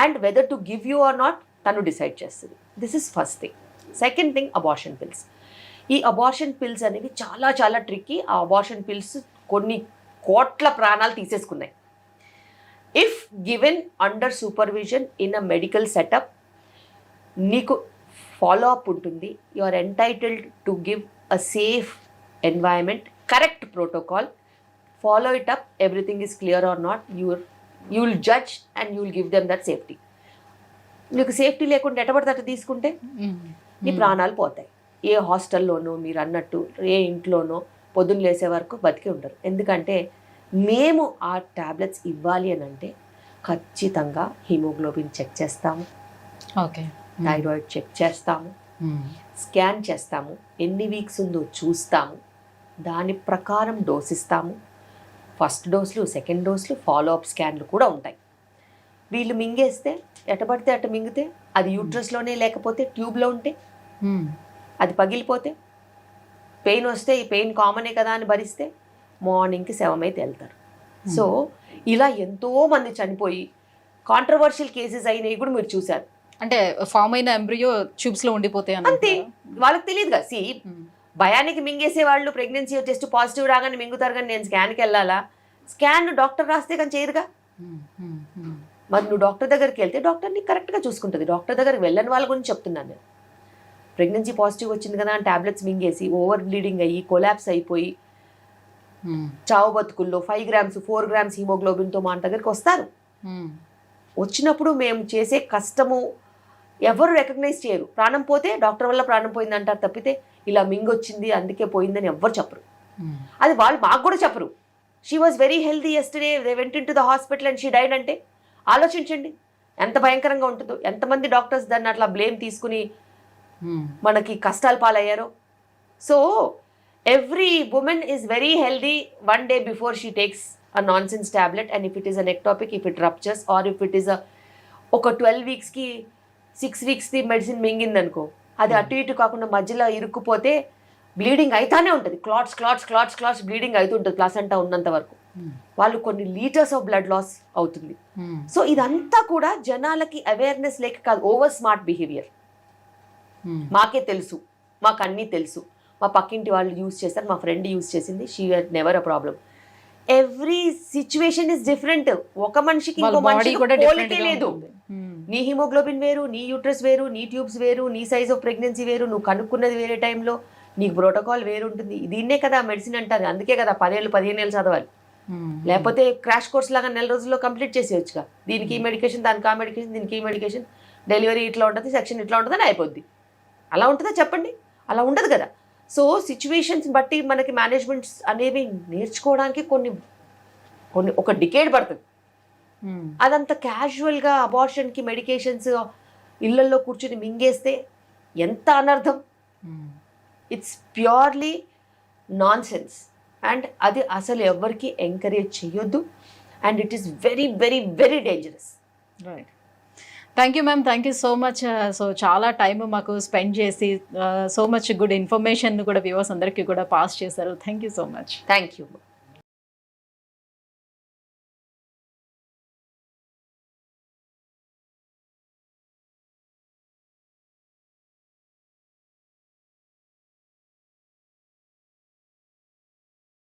And whether to give you or not తను డిసైడ్ చేస్తుంది. This is first thing. Second thing, abortion pills. ఈ అబార్షన్ పిల్స్ అనేవి చాలా చాలా ట్రిక్కీ. ఆ అబార్షన్ పిల్స్ కొన్ని కోట్ల ప్రాణాలు తీసేసుకున్నాయి. If given under supervision in a medical setup, నీకు ఫాలో అప్ ఉంటుంది. You are entitled to give a safe environment, correct protocol, follow it up, everything is clear or not, you will judge and you will give them that safety. నీకు సేఫ్టీ లేకుండా ఎటపడితే అటు తీసుకుంటే నీ ప్రాణాలు పోతాయి. ఏ హాస్టల్లోనో మీరు అన్నట్టు ఏ ఇంట్లోనో పొద్దున్న లేసే వరకు బతికి ఉండరు. ఎందుకంటే మేము ఆ ట్యాబ్లెట్స్ ఇవ్వాలి అని అంటే ఖచ్చితంగా హిమోగ్లోబిన్ చెక్ చేస్తాము, ఓకే, థైరాయిడ్ చెక్ చేస్తాము, స్కాన్ చేస్తాము, ఎన్ని వీక్స్ ఉందో చూస్తాము, దాని ప్రకారం డోస్ ఇస్తాము. ఫస్ట్ డోసులు, సెకండ్ డోసులు, ఫాలో అప్ స్కాన్లు కూడా ఉంటాయి. వీళ్ళు మింగేస్తే ఎటపడితే అటు మింగితే, అది యూట్రస్లోనే లేకపోతే ట్యూబ్లో ఉంటే, అది పగిలిపోతే, పెయిన్ వస్తే ఈ పెయిన్ కామనే కదా అని భరిస్తే మార్నింగ్కి శవమైతే వెళ్తారు. సో ఇలా ఎంతోమంది చనిపోయి కాంట్రవర్షియల్ కేసెస్ అయినవి కూడా మీరు చూశారు. అంటే ఫామ్ అయిన ఎంబ్రియో ట్యూబ్స్లో ఉండిపోతాయి అంతే, వాళ్ళకి తెలియదు కదా. సి భయానికి మింగేసే వాళ్ళు ప్రెగ్నెన్సీ టెస్ట్ పాజిటివ్ రాగానే మింగుతారు, కానీ నేను స్కాన్కి వెళ్ళాలా? స్కాన్ డాక్టర్ రాస్తే కానీ చేయరుగా. మరి నువ్వు డాక్టర్ దగ్గరికి వెళ్తే డాక్టర్ నీకు కరెక్ట్గా చూసుకుంటుంది. డాక్టర్ దగ్గరికి వెళ్ళని వాళ్ళ గురించి చెప్తున్నాను నేను. ప్రెగ్నెన్సీ పాజిటివ్ వచ్చింది కదా అని టాబ్లెట్స్ మింగేసి ఓవర్ బ్లీడింగ్ అయ్యి కొలాప్స్ అయిపోయి చావు బతుకుల్లో 5 grams 4 grams హీమోగ్లోబిన్తో మా దగ్గరికి వస్తారు. వచ్చినప్పుడు మేము చేసే కష్టము ఎవరు రికగ్నైజ్ చేయరు. ప్రాణం పోతే డాక్టర్ వల్ల ప్రాణం పోయింది అంటారు తప్పితే ఇలా మింగొచ్చింది అందుకే పోయిందని ఎవ్వరు చెప్పరు. అది వాళ్ళు మాకు కూడా చెప్పరు. She was very healthy yesterday, they went in to the hospital and she died అంటే ఆలోచించండి ఎంత భయంకరంగా ఉంటుందో. ఎంతమంది డాక్టర్స్ దాన్ని అట్లా బ్లేమ్ తీసుకుని మనకి కష్టాలు పాలయ్యారో. So every woman is very healthy 1 day before she takes a nonsense tablet. And if it is an ectopic, if it ruptures or if it is ఒక 12 weeksకి 6 weeksది మెడిసిన్ మింగిందనుకో, అది అటు ఇటు కాకుండా మధ్యలో ఇరుక్కుపోతే బ్లీడింగ్ అయితానే ఉంటుంది. Clots clots clots clots bleeding అవుతుంటుంది ప్లాసెంటా ఉన్నంత వరకు. వాళ్ళు కొన్ని లీటర్స్ ఆఫ్ బ్లడ్ లాస్ అవుతుంది. సో ఇదంతా కూడా జనాలకి అవేర్నెస్ లేక కాదు, ఓవర్ స్మార్ట్ బిహేవియర్. మాకే తెలుసు, మాకు అన్నీ తెలుసు, మా పక్కింటి వాళ్ళు యూజ్ చేస్తారు, మా ఫ్రెండ్ యూజ్ చేసింది, she had never a problem. Every situation is different. ఒక మనిషికి ఇంకో మనిషికి పోలికే లేదు. నీ హిమోగ్లోబిన్ వేరు, నీ యూట్రస్ వేరు, నీ ట్యూబ్స్ వేరు, నీ సైజ్ ఆఫ్ ప్రెగ్నెన్సీ వేరు, నువ్వు కనుక్కున్నది వేరే టైంలో, నీకు ప్రోటోకాల్ వేరు ఉంటుంది. దీన్నే కదా మెడిసిన్ అంటారు. అందుకే కదా 10 ఏళ్ళు 15 ఏళ్ళు చదవాలి. లేకపోతే క్రాష్ కోర్స్ లాగా 4 రోజుల్లో కంప్లీట్ చేసేయచ్చుగా. దీనికి ఈ మెడికేషన్, దానికి ఆ మెడికేషన్, దీనికి ఈ మెడికేషన్, డెలివరీ ఇట్లా ఉంటుంది, సెక్షన్ ఇట్లా ఉంటుంది అని అయిపోద్ది. అలా ఉంటుందా చెప్పండి? అలా ఉండదు కదా. సో సిచ్యువేషన్స్ బట్టి మనకి మేనేజ్మెంట్స్ అనేవి నేర్చుకోవడానికి కొన్ని ఒక డికేడ్ పడుతుంది. అదంతా క్యాజువల్గా అబార్షన్కి మెడికేషన్స్ ఇళ్లల్లో కూర్చుని మింగేస్తే ఎంత అనర్థం. It's purely non sense. And అది అసలు ఎవరికి ఎంకరేజ్ చేయొద్దు. And it is very very very dangerous. Right. Thank you ma'am, thank you so much. So చాలా టైం మాకు స్పెండ్ చేసి సో మచ్ గుడ్ ఇన్ఫర్మేషన్ కూడా వ్యూవర్స్ అందరికీ కూడా పాస్ చేశారు. Thank you so much. Thank you.